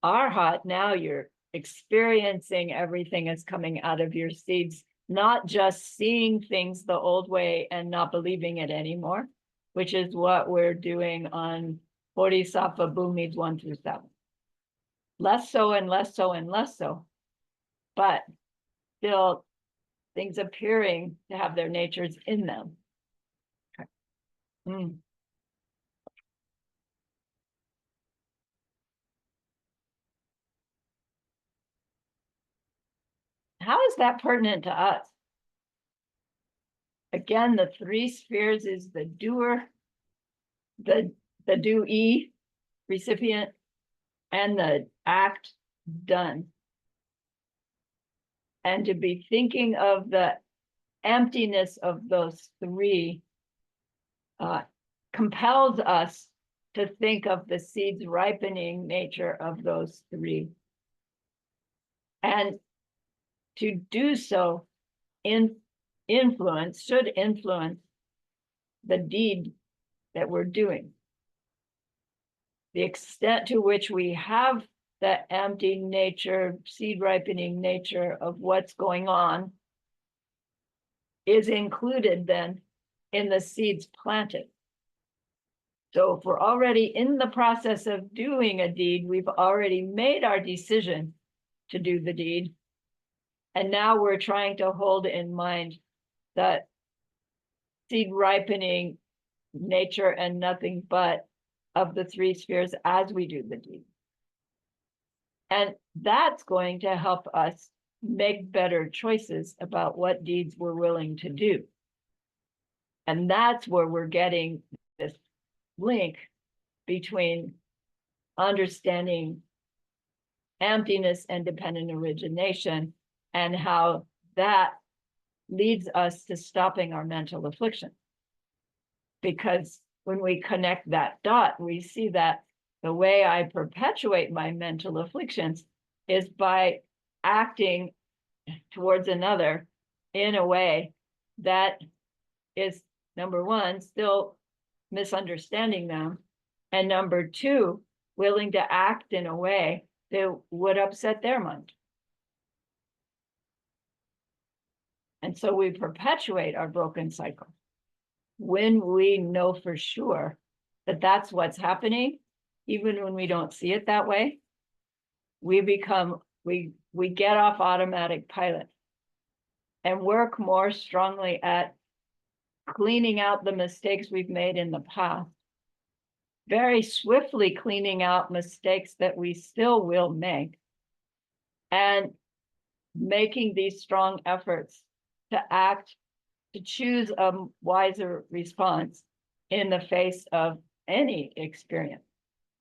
Arhat, now you're experiencing everything is coming out of your seeds, not just seeing things the old way and not believing it anymore, which is what we're doing on Bodhisattva Bhumis 1 through 7. Less so and less so and less so, but still things appearing to have their natures in them. Okay. How is that pertinent to us? Again, the three spheres is the doer, the doee, recipient, and the act done. And to be thinking of the emptiness of those three compels us to think of the seeds ripening nature of those three. And to do so should influence the deed that we're doing. The extent to which we have the empty nature, seed ripening nature of what's going on is included then in the seeds planted. So if we're already in the process of doing a deed, we've already made our decision to do the deed. And now we're trying to hold in mind that seed ripening nature and nothing but of the three spheres as we do the deed. And that's going to help us make better choices about what deeds we're willing to do. And that's where we're getting this link between understanding emptiness and dependent origination and how that leads us to stopping our mental affliction. Because when we connect that dot, we see that the way I perpetuate my mental afflictions is by acting towards another in a way that is, number one, still misunderstanding them, and number two, willing to act in a way that would upset their mind. And so we perpetuate our broken cycle. When we know for sure that that's what's happening, even when we don't see it that way, we get off automatic pilot and work more strongly at cleaning out the mistakes we've made in the past, very swiftly cleaning out mistakes that we still will make, and making these strong efforts to act to choose a wiser response in the face of any experience,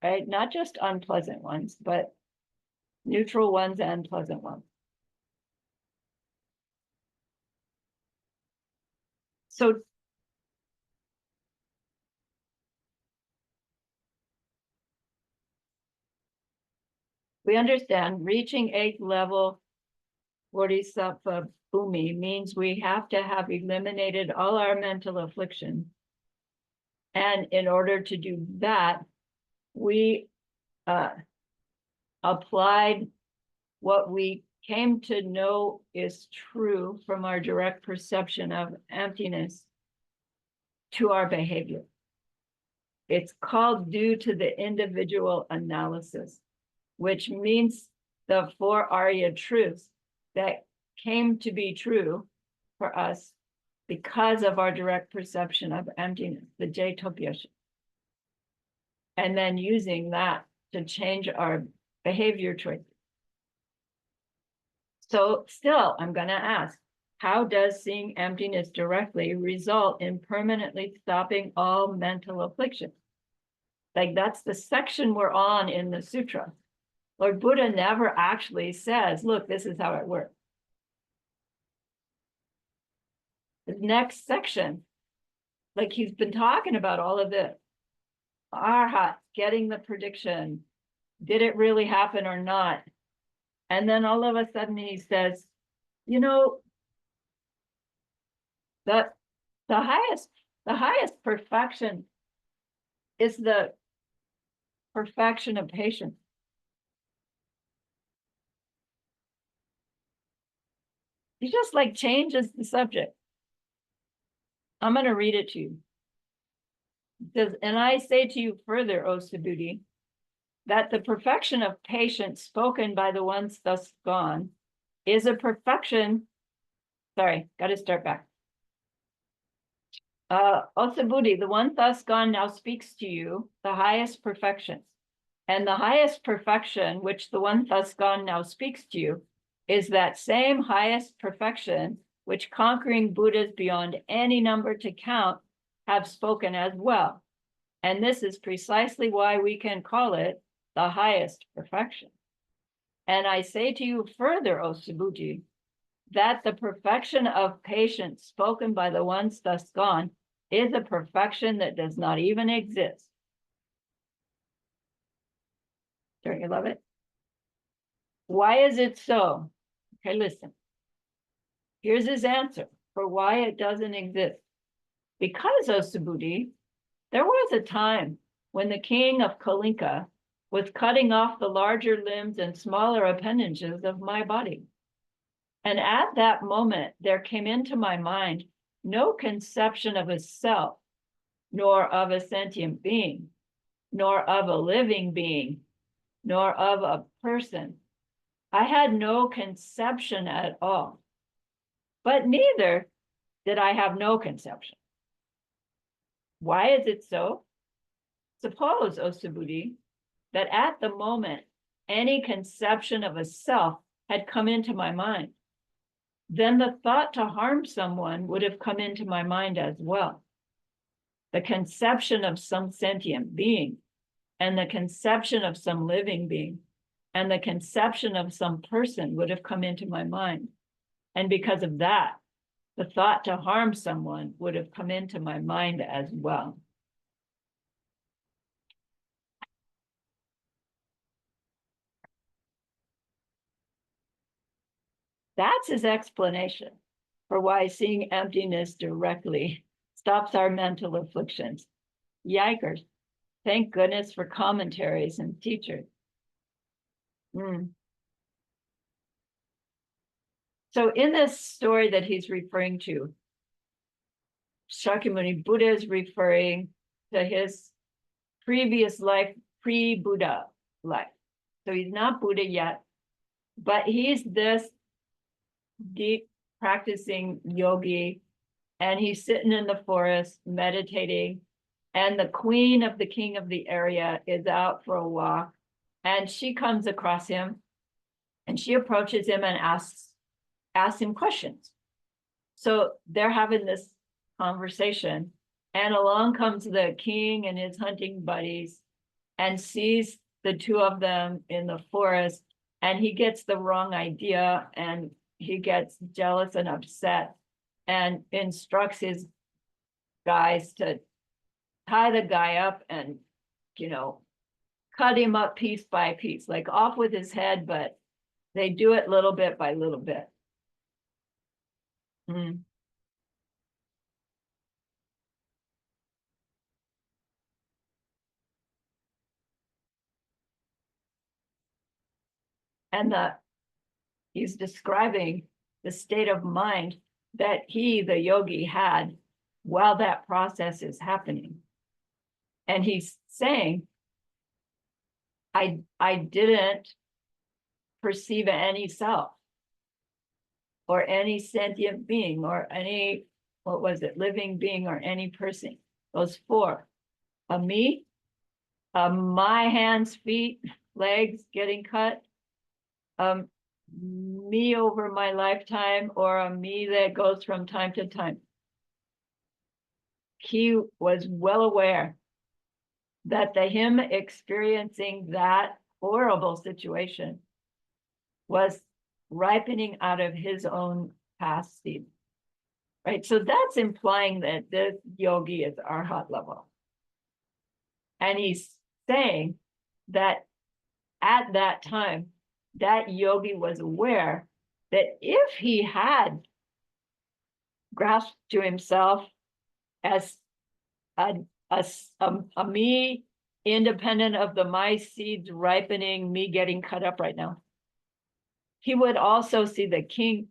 right? Not just unpleasant ones, but neutral ones and pleasant ones. So we understand reaching 8th level Bodhisattva Bhumi means we have to have eliminated all our mental affliction. And in order to do that, we applied what we came to know is true from our direct perception of emptiness to our behavior. It's called due to the individual analysis, which means the 4 Arya truths that came to be true for us because of our direct perception of emptiness, the Jatopyasha. And then using that to change our behavior choices. So still, I'm going to ask, how does seeing emptiness directly result in permanently stopping all mental affliction? Like that's the section we're on in the sutra. Lord Buddha never actually says, look, this is how it works. The next section, like he's been talking about all of this. Arhat, getting the prediction. Did it really happen or not? And then all of a sudden he says, you know, the highest perfection is the perfection of patience. He just like changes the subject. I'm going to read it to you. It says, and I say to you further, O Subhuti, that the perfection of patience spoken by the ones thus gone is a perfection. Sorry, got to start back. O Subhuti, the one thus gone now speaks to you, the highest perfections. And the highest perfection, which the one thus gone now speaks to you, is that same highest perfection which conquering Buddhas beyond any number to count have spoken as well. And this is precisely why we can call it the highest perfection. And I say to you further, O Subhuti, that the perfection of patience spoken by the ones thus gone is a perfection that does not even exist. Don't you love it? Why is it so? Okay, listen. Here's his answer for why it doesn't exist. Because, O Subhuti, there was a time when the king of Kalinka was cutting off the larger limbs and smaller appendages of my body. And at that moment, there came into my mind no conception of a self, nor of a sentient being, nor of a living being, nor of a person. I had no conception at all. But neither did I have no conception. Why is it so? Suppose, O Subhuti, that at the moment any conception of a self had come into my mind, then the thought to harm someone would have come into my mind as well. The conception of some sentient being, and the conception of some living being, and the conception of some person would have come into my mind. And because of that, the thought to harm someone would have come into my mind as well. That's his explanation for why seeing emptiness directly stops our mental afflictions. Yikers. Thank goodness for commentaries and teachers. So in this story that he's referring to, Shakyamuni Buddha is referring to his previous life, pre-Buddha life. So he's not Buddha yet, but he's this deep practicing yogi, and he's sitting in the forest meditating, and the queen of the king of the area is out for a walk, and she comes across him, and she approaches him and asks him questions. So they're having this conversation, and along comes the king and his hunting buddies and sees the two of them in the forest, and he gets the wrong idea and he gets jealous and upset and instructs his guys to tie the guy up and, cut him up piece by piece, like off with his head, but they do it little bit by little bit. And he's describing the state of mind that he, the yogi, had while that process is happening. And he's saying, I didn't perceive any self or any sentient being or any, living being or any person. Those four, a me, my hands, feet, legs getting cut, me over my lifetime, or a me that goes from time to time. He was well aware that him experiencing that horrible situation was ripening out of his own past seed, right? So that's implying that this yogi is arhat level. And he's saying that at that time, that yogi was aware that if he had grasped to himself as a me independent of the my seeds ripening, me getting cut up right now, he would also see the king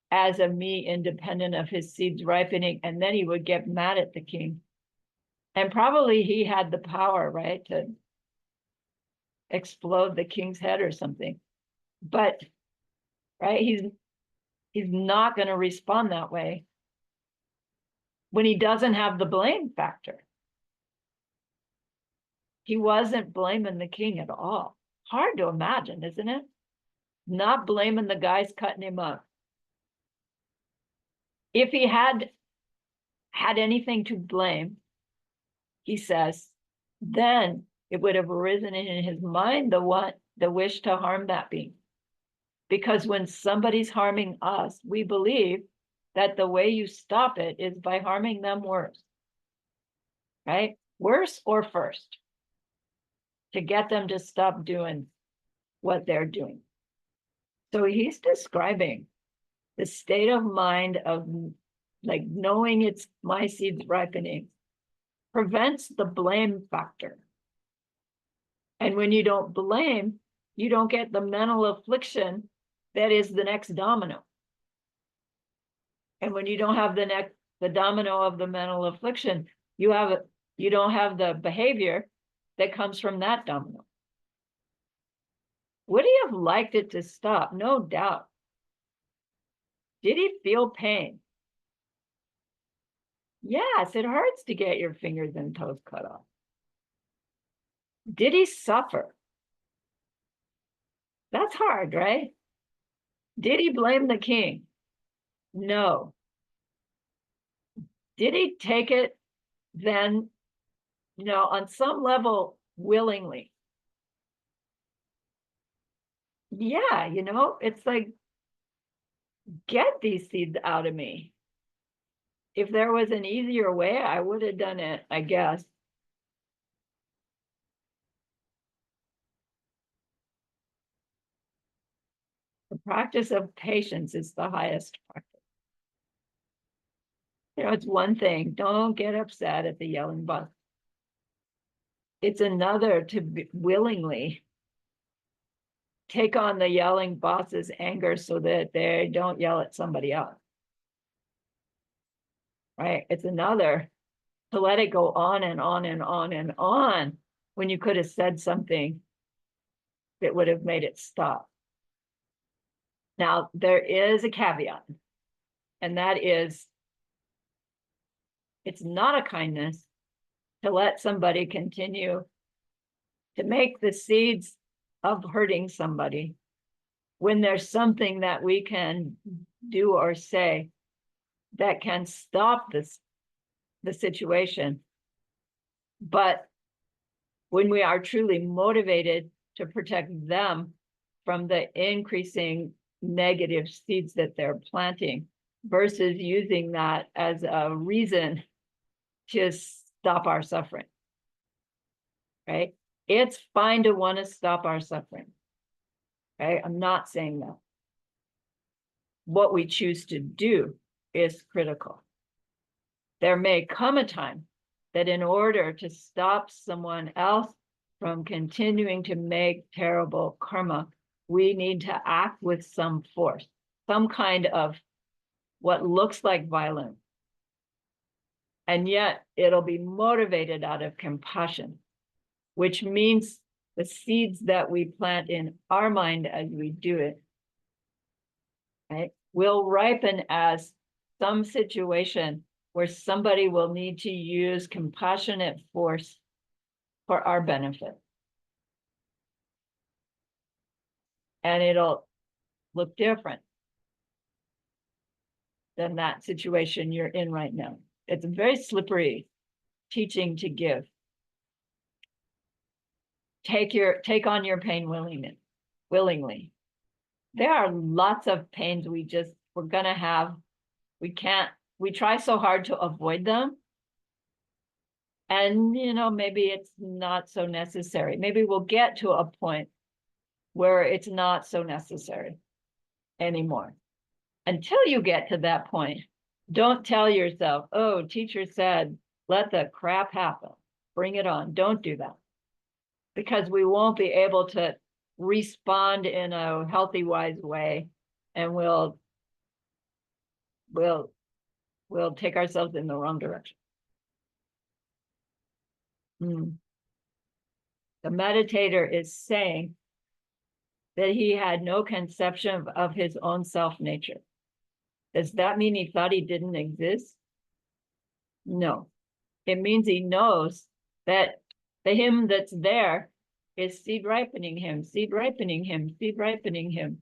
as a me independent of his seeds ripening, and then he would get mad at the king. And probably he had the power, right, to explode the king's head or something. But, right, he's not going to respond that way when he doesn't have the blame factor. He wasn't blaming the king at all. Hard to imagine, isn't it? Not blaming the guys cutting him up. If he had anything to blame, he says, then it would have arisen in his mind the wish to harm that being. Because when somebody's harming us, we believe that the way you stop it is by harming them worse, right? Worse or first, to get them to stop doing what they're doing. So he's describing the state of mind of like knowing it's my seeds ripening prevents the blame factor. And when you don't blame, you don't get the mental affliction that is the next domino. And when you don't have the domino of the mental affliction, you don't have the behavior that comes from that domino. Would he have liked it to stop? No doubt. Did he feel pain? Yes, it hurts to get your fingers and toes cut off. Did he suffer? That's hard, right? Did he blame the king? No. Did he take it then, on some level, willingly? Yeah, it's like, get these seeds out of me. If there was an easier way, I would have done it, I guess. The practice of patience is the highest practice. It's one thing, don't get upset at the yelling boss. It's another to willingly take on the yelling boss's anger so that they don't yell at somebody else. Right? It's another to let it go on and on and on and on when you could have said something that would have made it stop. Now, there is a caveat, and that is, it's not a kindness to let somebody continue to make the seeds of hurting somebody when there's something that we can do or say that can stop the situation. But when we are truly motivated to protect them from the increasing negative seeds that they're planting versus using that as a reason to stop our suffering, right? It's fine to want to stop our suffering, right? I'm not saying that. What we choose to do is critical. There may come a time that in order to stop someone else from continuing to make terrible karma, we need to act with some force, some kind of what looks like violence. And yet it'll be motivated out of compassion, which means the seeds that we plant in our mind as we do it, right, will ripen as some situation where somebody will need to use compassionate force for our benefit. And it'll look different than that situation you're in right now. It's a very slippery teaching to give. Take on your pain willingly. There are lots of pains we're gonna have. We try so hard to avoid them. And maybe it's not so necessary. Maybe we'll get to a point where it's not so necessary anymore. Until you get to that point, don't tell yourself, oh, teacher said, let the crap happen. Bring it on. Don't do that. Because we won't be able to respond in a healthy, wise way. And we'll take ourselves in the wrong direction. The meditator is saying that he had no conception of his own self-nature. Does that mean he thought he didn't exist? No. It means he knows that the him that's there is seed ripening him, seed ripening him, seed ripening him.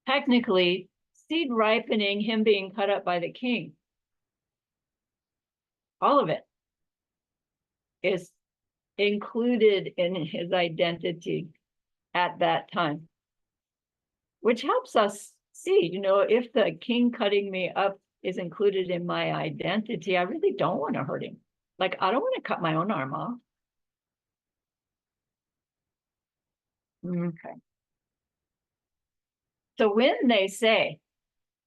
Technically, seed ripening him being cut up by the king. All of it is included in his identity at that time, which helps us see, if the king cutting me up is included in my identity, I really don't want to hurt him. Like, I don't want to cut my own arm off. Okay. So when they say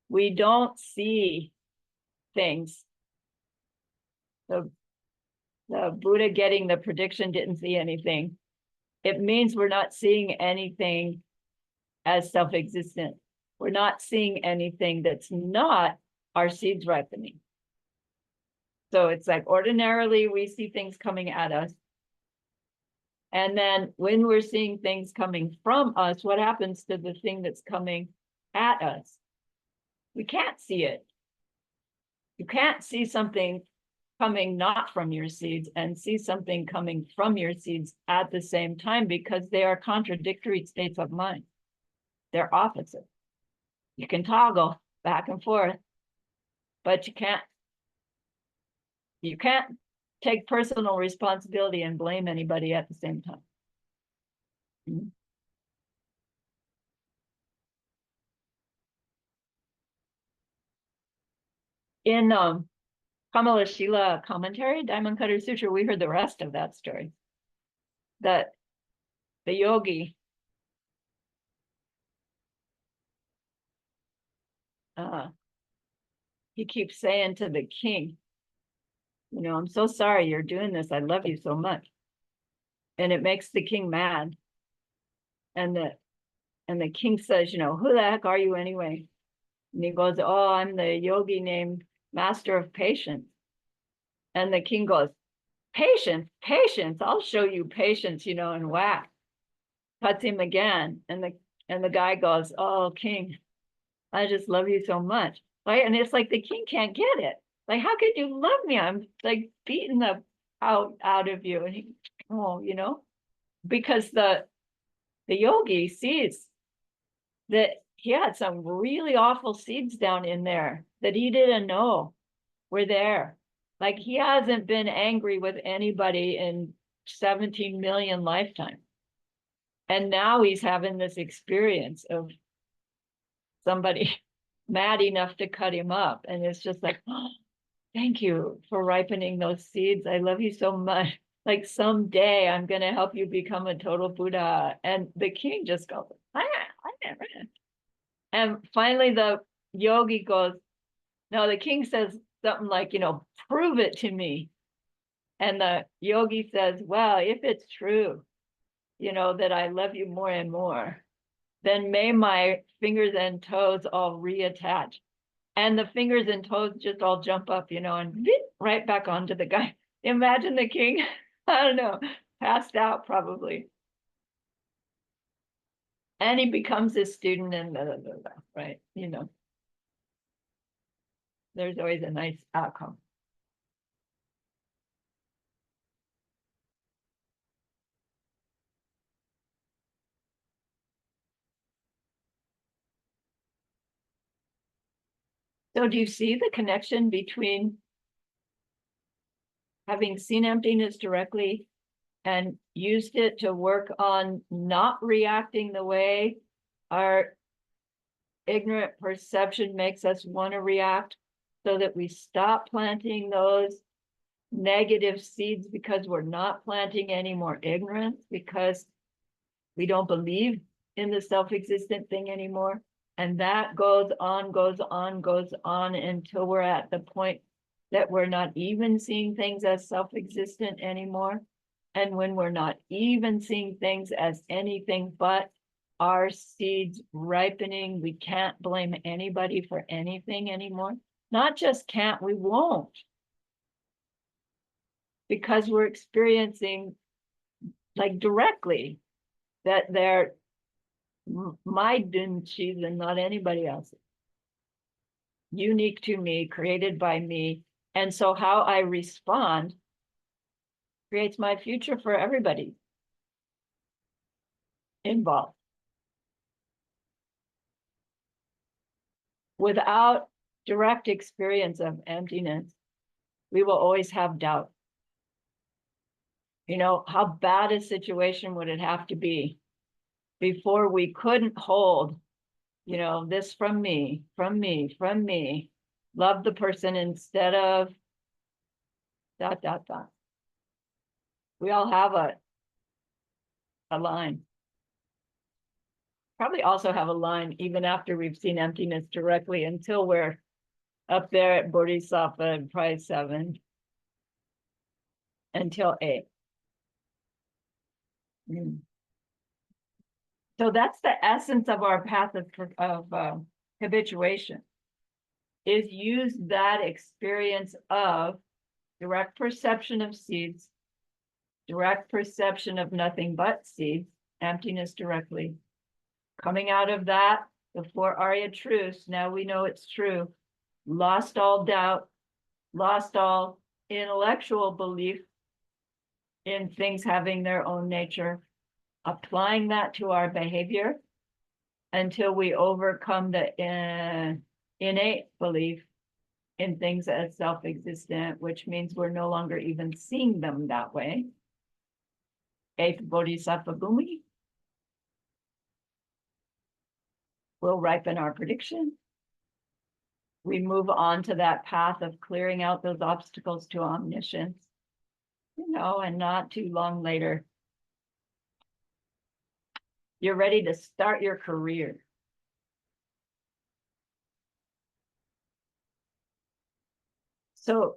we don't see things, the Buddha getting the prediction didn't see anything, it means we're not seeing anything as self-existent. We're not seeing anything that's not our seeds ripening. So it's like ordinarily we see things coming at us. And then when we're seeing things coming from us, what happens to the thing that's coming at us? We can't see it. You can't see something coming not from your seeds and see something coming from your seeds at the same time, because they are contradictory states of mind. They're opposite. You can toggle back and forth, but you can't take personal responsibility and blame anybody at the same time. In Kamala Shila commentary, Diamond Cutter Sutra, we heard the rest of that story. That the yogi he keeps saying to the king, I'm so sorry you're doing this. I love you so much. And it makes the king mad. And the king says, who the heck are you anyway? And he goes, oh, I'm the yogi named Master of Patience. And the king goes, patience, I'll show you patience, and whack. Cuts him again. And the guy goes, oh, king, I just love you so much. Right? And it's like the king can't get it. Like, how could you love me? I'm like beating the out of you. And he, because the yogi sees that he had some really awful seeds down in there that he didn't know were there. Like he hasn't been angry with anybody in 17 million lifetimes. And now he's having this experience of somebody mad enough to cut him up. And it's just like, oh, thank you for ripening those seeds. I love you so much. Like someday I'm going to help you become a total Buddha. And the king just goes, I never. And finally the yogi goes, no, the king says something like, prove it to me. And the yogi says, well, if it's true, that I love you more and more, then may my fingers and toes all reattach. And the fingers and toes just all jump up, and right back onto the guy. Imagine the king, I don't know, passed out probably. And he becomes his student and right? There's always a nice outcome. So do you see the connection between having seen emptiness directly and used it to work on not reacting the way our ignorant perception makes us want to react, so that we stop planting those negative seeds because we're not planting any more ignorance, because we don't believe in the self-existent thing anymore. And that goes on until we're at the point that we're not even seeing things as self-existent anymore. And when we're not even seeing things as anything but our seeds ripening, we can't blame anybody for anything anymore. Not just can't, we won't. Because we're experiencing like directly that they're my dunchis and not anybody else's. Unique to me, created by me. And so how I respond creates my future for everybody involved. Without direct experience of emptiness, we will always have doubt. How bad a situation would it have to be before we couldn't hold, this from me, love the person instead of ... We all have a line. Probably also have a line even after we've seen emptiness directly, until we're up there at Bodhisattva and probably 7 until 8. So that's the essence of our path of habituation, is use that experience of direct perception of seeds, direct perception of nothing but seeds, emptiness directly. Coming out of that, the 4 Arya truths, now we know it's true. Lost all doubt, lost all intellectual belief in things having their own nature, applying that to our behavior until we overcome the innate belief in things as self-existent, which means we're no longer even seeing them that way. 8th Bodhisattva Bhumi will ripen our prediction. We move on to that path of clearing out those obstacles to omniscience, and not too long later, you're ready to start your career. So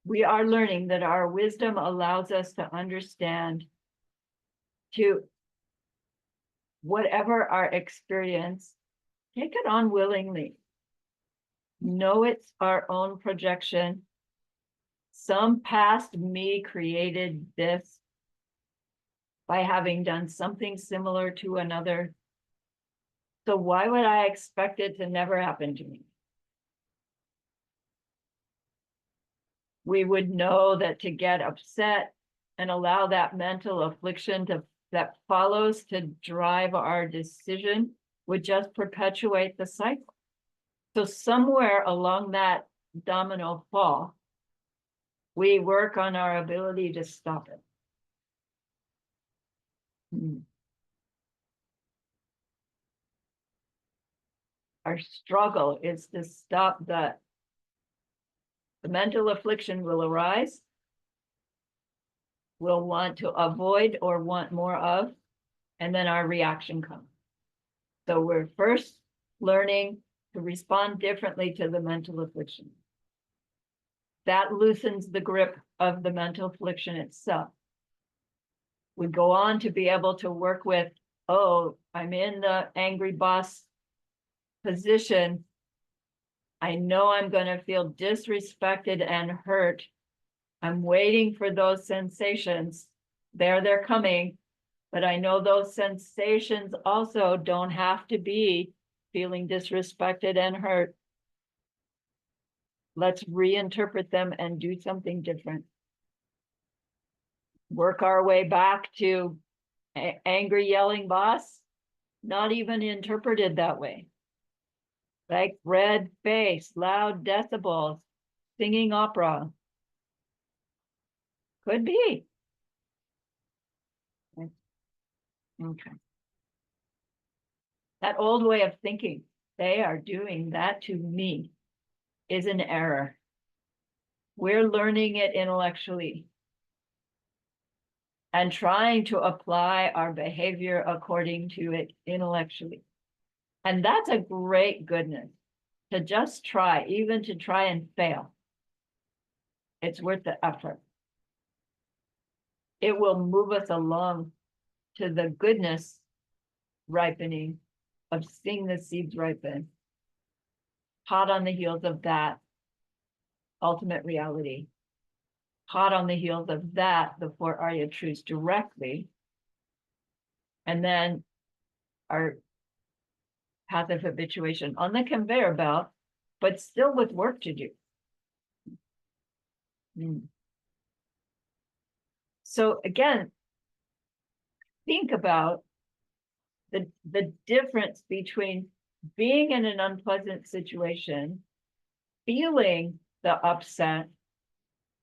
we are learning that our wisdom allows us to understand, to whatever our experience, take it on willingly. Know it's our own projection. Some past me created this by having done something similar to another. So why would I expect it to never happen to me? We would know that to get upset and allow that mental affliction to that follows to drive our decision would just perpetuate the cycle. So somewhere along that domino fall, we work on our ability to stop it. Our struggle is to stop the mental affliction will arise. We'll want to avoid or want more of, and then our reaction comes. So we're first learning to respond differently to the mental affliction. That loosens the grip of the mental affliction itself. We go on to be able to work with, oh, I'm in the angry boss position. I know I'm going to feel disrespected and hurt. I'm waiting for those sensations. They're coming, but I know those sensations also don't have to be feeling disrespected and hurt. Let's reinterpret them and do something different. Work our way back to angry yelling boss, not even interpreted that way. Like red face, loud decibels, singing opera. Could be. Okay. That old way of thinking, they are doing that to me, is an error. We're learning it intellectually and trying to apply our behavior according to it intellectually. And that's a great goodness to just try, even to try and fail. It's worth the effort. It will move us along to the goodness ripening of seeing the seeds ripen. Hot on the heels of that, ultimate reality. Hot on the heels of that, the four Arya truths directly. And then our path of habituation on the conveyor belt, but still with work to do. So again, think about the difference between being in an unpleasant situation, feeling the upset,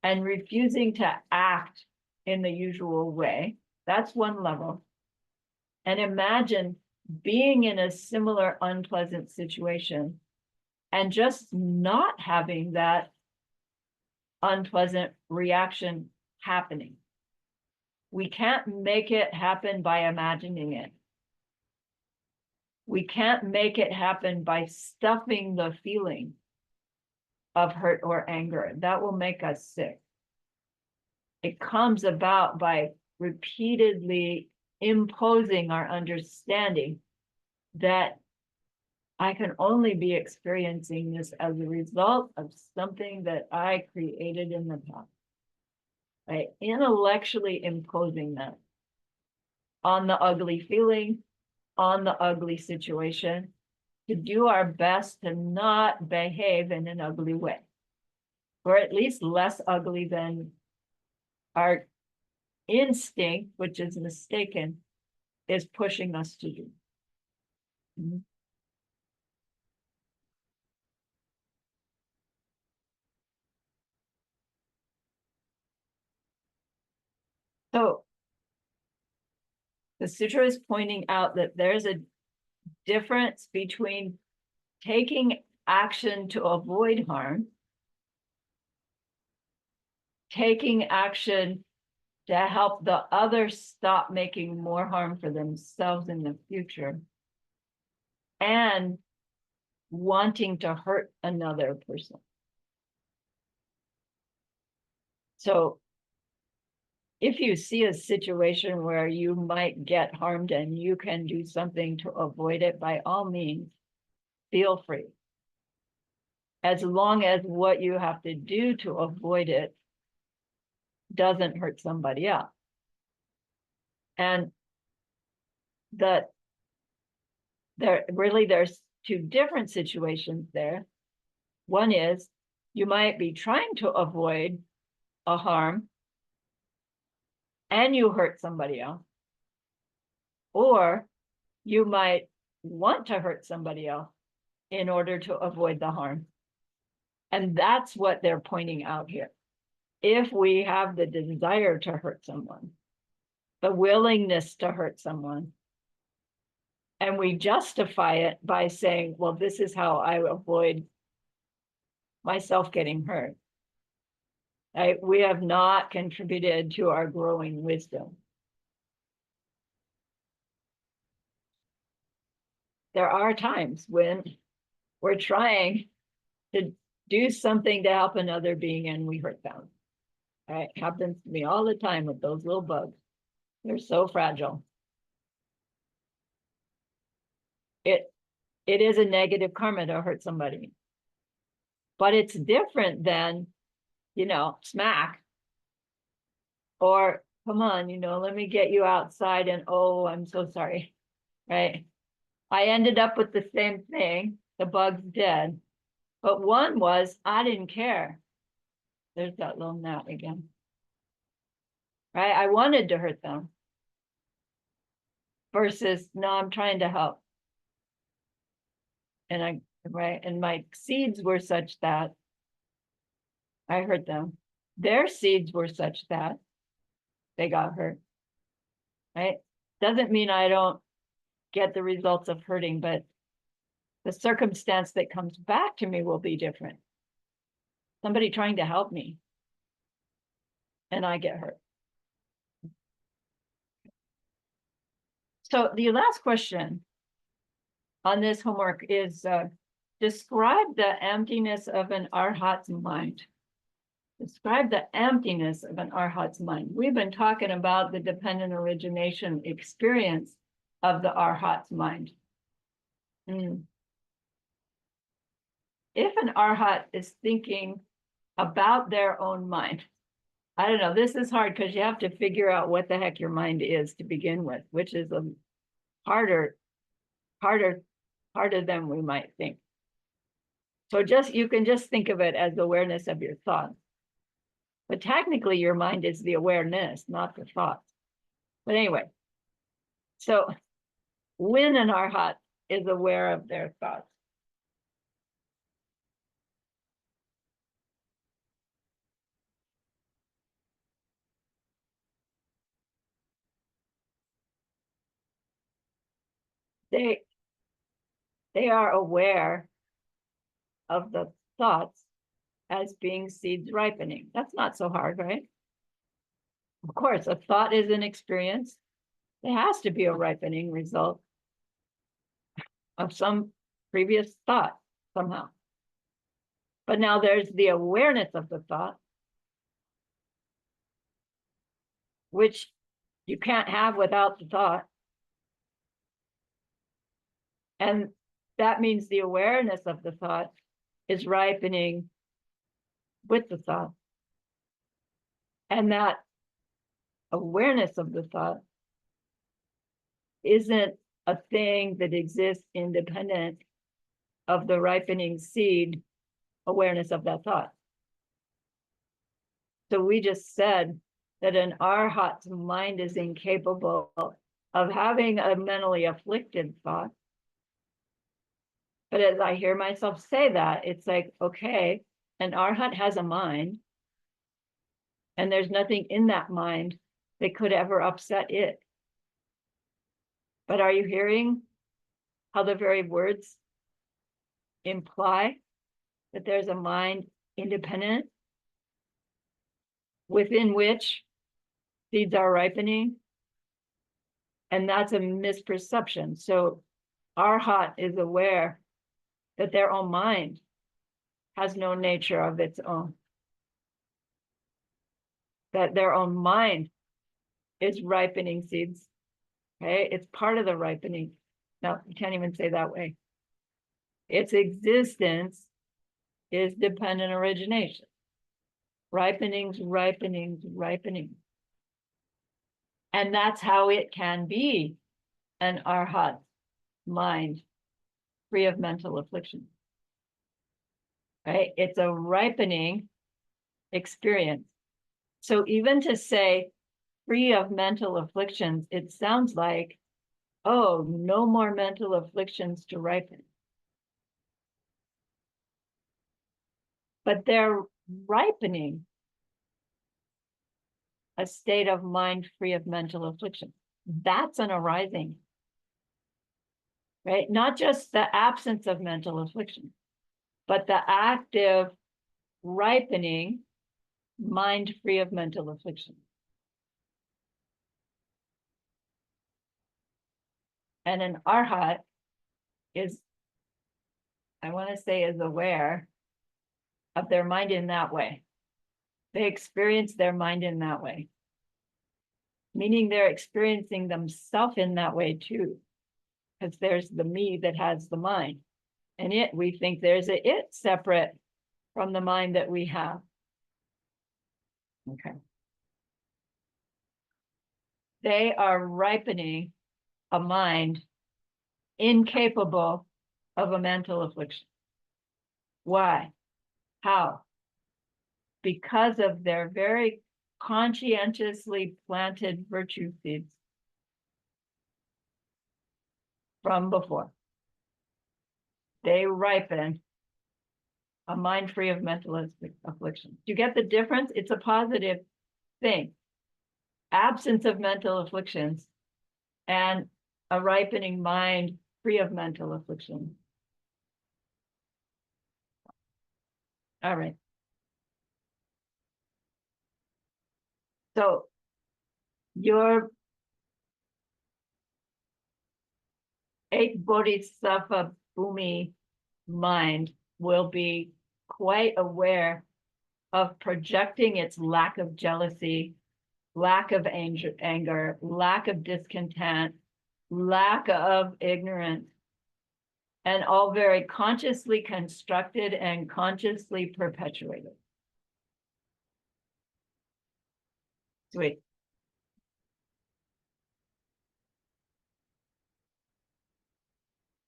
and refusing to act in the usual way. That's one level. And imagine being in a similar unpleasant situation and just not having that unpleasant reaction happening. We can't make it happen by imagining it. We can't make it happen by stuffing the feeling of hurt or anger. That will make us sick. It comes about by repeatedly imposing our understanding that I can only be experiencing this as a result of something that I created in the past. By intellectually imposing that on the ugly feeling, on the ugly situation, to do our best to not behave in an ugly way, or at least less ugly than our instinct, which is mistaken, is pushing us to do. So the sutra is pointing out that there's a difference between taking action to avoid harm, taking action to help the others stop making more harm for themselves in the future, and wanting to hurt another person. So if you see a situation where you might get harmed and you can do something to avoid it, by all means, feel free. As long as what you have to do to avoid it doesn't hurt somebody else. And that there's two different situations there. One is you might be trying to avoid a harm and you hurt somebody else. Or you might want to hurt somebody else in order to avoid the harm. And that's what they're pointing out here. If we have the desire to hurt someone, the willingness to hurt someone, and we justify it by saying, well, this is how I avoid myself getting hurt. We have not contributed to our growing wisdom. There are times when we're trying to do something to help another being and we hurt them. It happens to me all the time with those little bugs. They're so fragile. It is a negative karma to hurt somebody. But it's different than, smack. Or, come on, let me get you outside and, oh, I'm so sorry, right? I ended up with the same thing. The bug's dead. But one was, I didn't care. There's that little gnat again. Right? I wanted to hurt them. Versus, no, I'm trying to help. And and my seeds were such that I hurt them. Their seeds were such that they got hurt. Right? Doesn't mean I don't get the results of hurting, but the circumstance that comes back to me will be different. Somebody trying to help me, and I get hurt. So the last question on this homework is, describe the emptiness of an arhat's mind. Describe the emptiness of an arhat's mind. We've been talking about the dependent origination experience of the arhat's mind. If an arhat is thinking about their own mind, I don't know, this is hard because you have to figure out what the heck your mind is to begin with, which is a harder than we might think. So you can just think of it as awareness of your thoughts. But technically your mind is the awareness, not the thoughts. But anyway, so when an arhat is aware of their thoughts, they are aware of the thoughts as being seeds ripening. That's not so hard, right? Of course, a thought is an experience. It has to be a ripening result of some previous thought somehow. But now there's the awareness of the thought, which you can't have without the thought. And that means the awareness of the thought is ripening with the thought. And that awareness of the thought isn't a thing that exists independent of the ripening seed awareness of that thought. So we just said that an arhat's mind is incapable of having a mentally afflicted thought. But as I hear myself say that, it's like, okay, an arhat has a mind, and there's nothing in that mind that could ever upset it. But are you hearing how the very words imply that there's a mind independent within which seeds are ripening? And that's a misperception. So arhat is aware that their own mind has no nature of its own. That their own mind is ripening seeds. Okay, it's part of the ripening. No, you can't even say that way. Its existence is dependent origination. Ripenings, ripenings, ripening. And that's how it can be an arhat mind free of mental affliction. Right? It's a ripening experience. So even to say free of mental afflictions, it sounds like oh, no more mental afflictions to ripen. But they're ripening a state of mind free of mental affliction. That's an arising, right? Not just the absence of mental affliction, but the active ripening mind free of mental affliction. And an arhat is, I want to say, is aware of their mind in that way. They experience their mind in that way, meaning they're experiencing themselves in that way too, because there's the me that has the mind, and we think there's a it separate from the mind that we have. Okay. They are ripening a mind incapable of a mental affliction. Why? How? Because of their very conscientiously planted virtue seeds from before. They ripen a mind free of mental affliction. Do you get the difference? It's a positive thing. Absence of mental afflictions and a ripening mind free of mental affliction. All right. So your 8 bodhisattva bhumi mind will be quite aware of projecting its lack of jealousy, lack of anger, lack of discontent, lack of ignorance, and all very consciously constructed and consciously perpetuated. Sweet.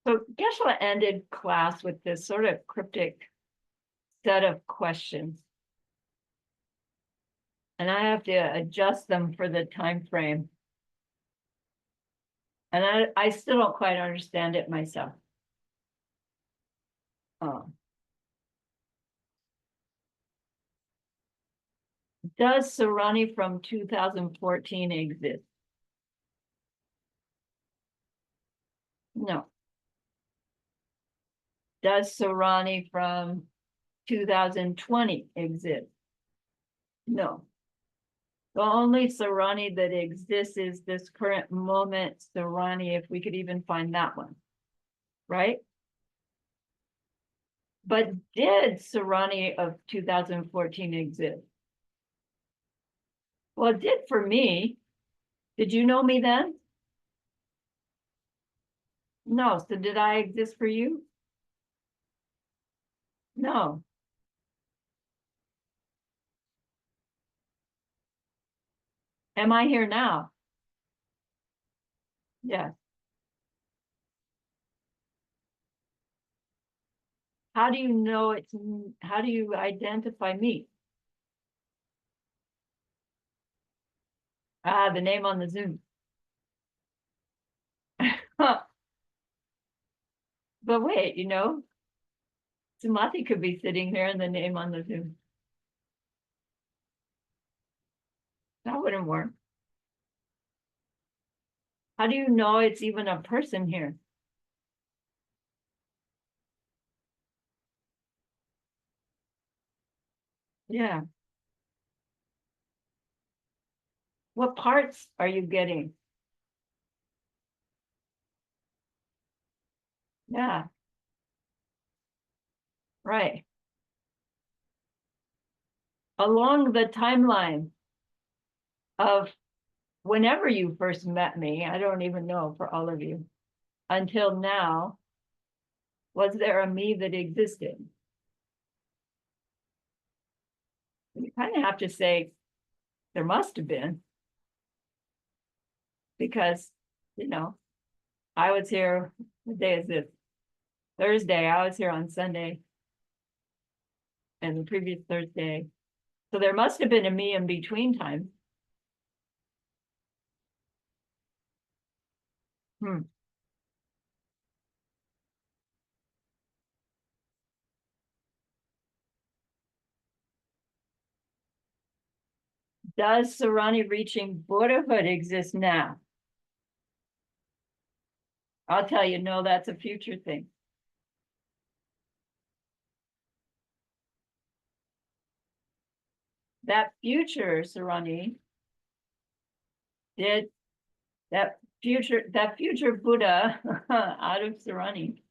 So Geshe ended class with this sort of cryptic set of questions. And I have to adjust them for the time frame. And I still don't quite understand it myself. Does Sarani from 2014 exist? No. Does Sarani from 2020 exist? No. The only Sarani that exists is this current moment Sarani, if we could even find that one, right? But did Sarani of 2014 exist? Well, it did for me. Did you know me then? No. So did I exist for you? No. Am I here now? Yes. How do you know how do you identify me? Ah, the name on the Zoom. But wait, Sumati could be sitting here and the name on the Zoom. That wouldn't work. How do you know it's even a person here? Yeah. What parts are you getting? Yeah. Right. Along the timeline of whenever you first met me, I don't even know for all of you, until now, was there a me that existed? You kind of have to say there must have been, because, I was here, what day is this? Thursday, I was here on Sunday and the previous Thursday. So there must have been a me in between time. Hmm. Does Sarani reaching Buddhahood exist now? I'll tell you, no, that's a future thing. That future Sarani did that future Buddha out of Sarani,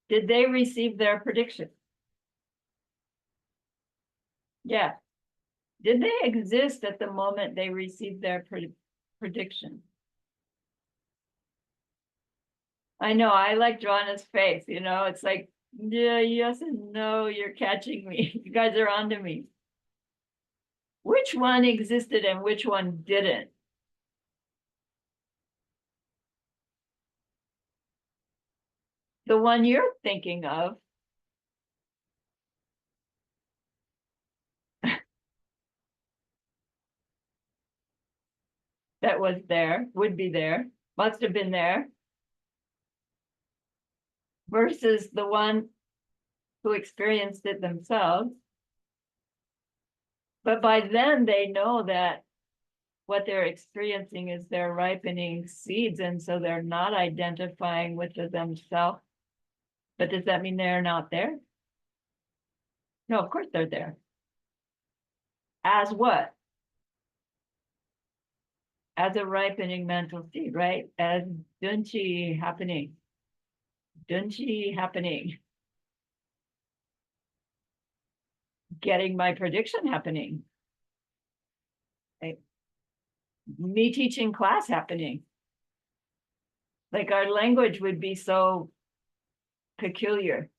did they receive their prediction? Yeah. Did they exist at the moment they received their prediction? I know, I like Joanna's face, you know, it's like, yeah, yes and no, you're catching me. You guys are onto me. Which one existed and which one didn't? The one you're thinking of. That was there, would be there, must have been there, versus the one who experienced it themselves. But by then they know that what they're experiencing is their ripening seeds, and so they're not identifying with themselves. But does that mean they're not there? No, of course they're there. As what? As a ripening mental seed, right? As dunchi happening. Dunchi happening. Getting my prediction happening. Right? Me teaching class happening. Like our language would be so peculiar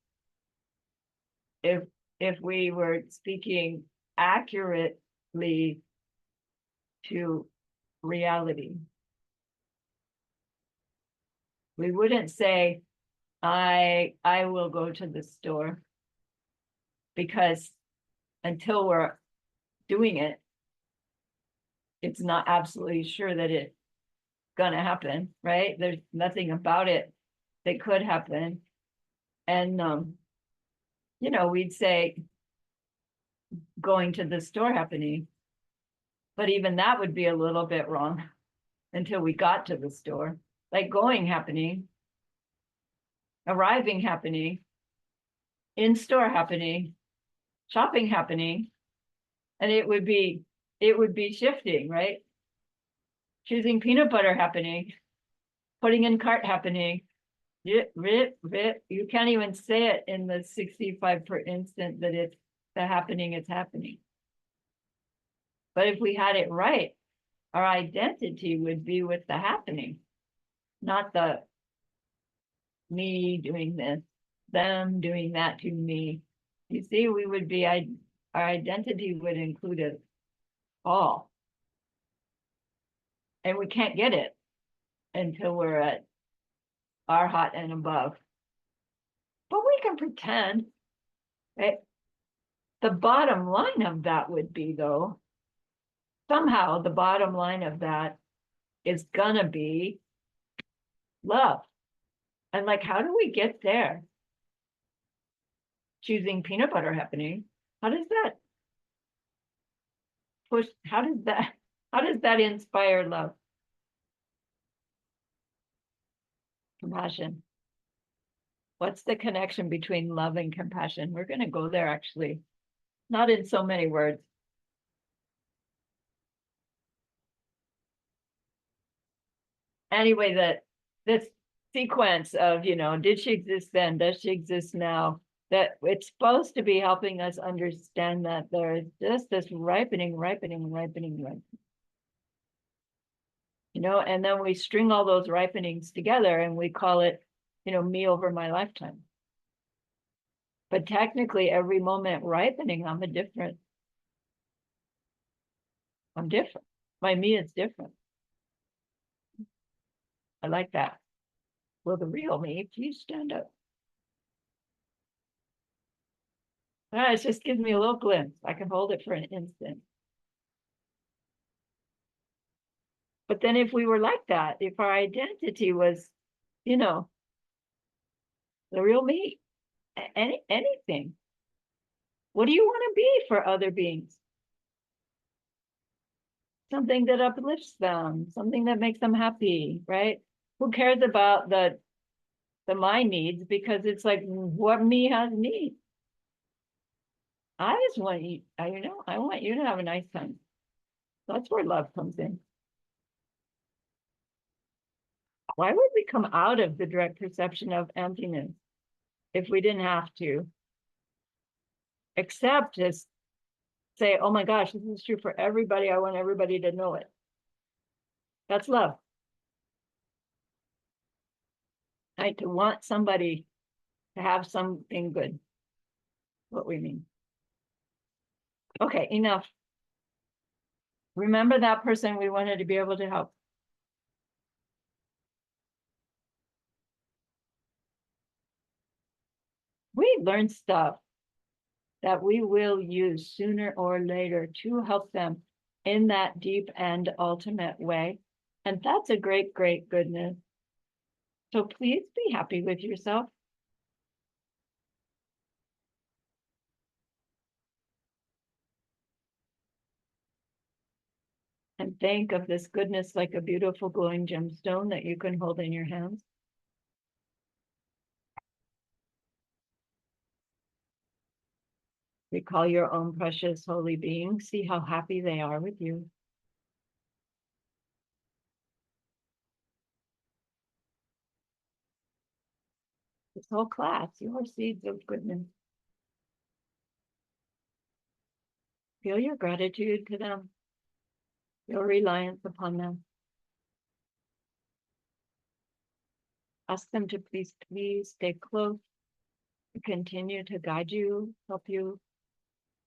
if we were speaking accurately to reality. We wouldn't say, I will go to the store, because until we're doing it, it's not absolutely sure that it's gonna happen, right? There's nothing about it that could happen. And you know, we'd say going to the store happening, but even that would be a little bit wrong until we got to the store. Like going happening, arriving happening, in store happening, shopping happening, and it would be shifting, right? Choosing peanut butter happening, putting in cart happening. You can't even say it in the 65 per instant that it's the happening, it's happening. But if we had it right, our identity would be with the happening, not the me doing this, them doing that to me. You see, we would be, our identity would include it all. And we can't get it until we're at arhat and above. But we can pretend, right? The bottom line of that would be, though, somehow the bottom line of that is gonna be love. And like, how do we get there? Choosing peanut butter happening. How does that push? How does that inspire love? Compassion. What's the connection between love and compassion? We're going to go there, actually, not in so many words. Anyway, this sequence of, you know, did she exist then? Does she exist now? That it's supposed to be helping us understand that there is just this ripening. You know, and then we string all those ripenings together and we call it, you know, me over my lifetime. But technically, every moment ripening, I'm different. My me is different. I like that. Will the real me please stand up? It just gives me a little glimpse. I can hold it for an instant. But then if we were like that, if our identity was you know, the real me, anything. What do you want to be for other beings? Something that uplifts them, something that makes them happy, right? Who cares about the my needs, because it's like, what me has needs? I just want you, I want you to have a nice time. That's where love comes in. Why would we come out of the direct perception of emptiness if we didn't have to? Except just say, oh my gosh, this is true for everybody. I want everybody to know it. That's love. Right? To want somebody to have something good. What we mean. Okay, enough. Remember that person we wanted to be able to help. We learned stuff that we will use sooner or later to help them in that deep and ultimate way. And that's a great, great goodness. So please be happy with yourself. And think of this goodness like a beautiful glowing gemstone that you can hold in your hands. Recall your own precious holy being. See how happy they are with you. This whole class, your seeds of goodness. Feel your gratitude to them, your reliance upon them. Ask them to please stay close, to continue to guide you, help you,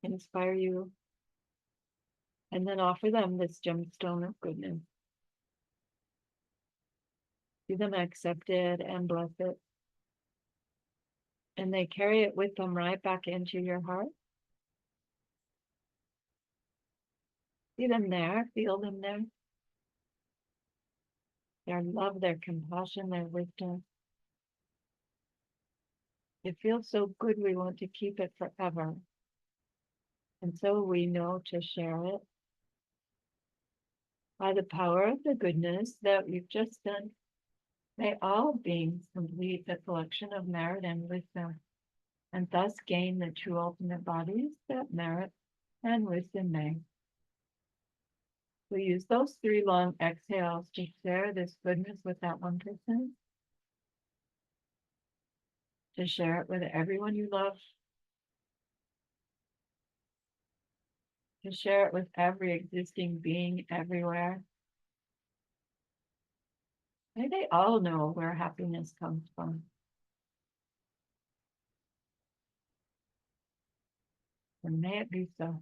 inspire you, and then offer them this gemstone of goodness. See them accept it and bless it. And they carry it with them right back into your heart. See them there, feel them there. Their love, their compassion, their wisdom. It feels so good, we want to keep it forever. And so we know to share it by the power of the goodness that we've just done. May all beings complete the collection of merit and wisdom, and thus gain the true ultimate bodies that merit and wisdom may. We use those 3 long exhales to share this goodness with that one person, to share it with everyone you love, to share it with every existing being everywhere. May they all know where happiness comes from. And may it be so.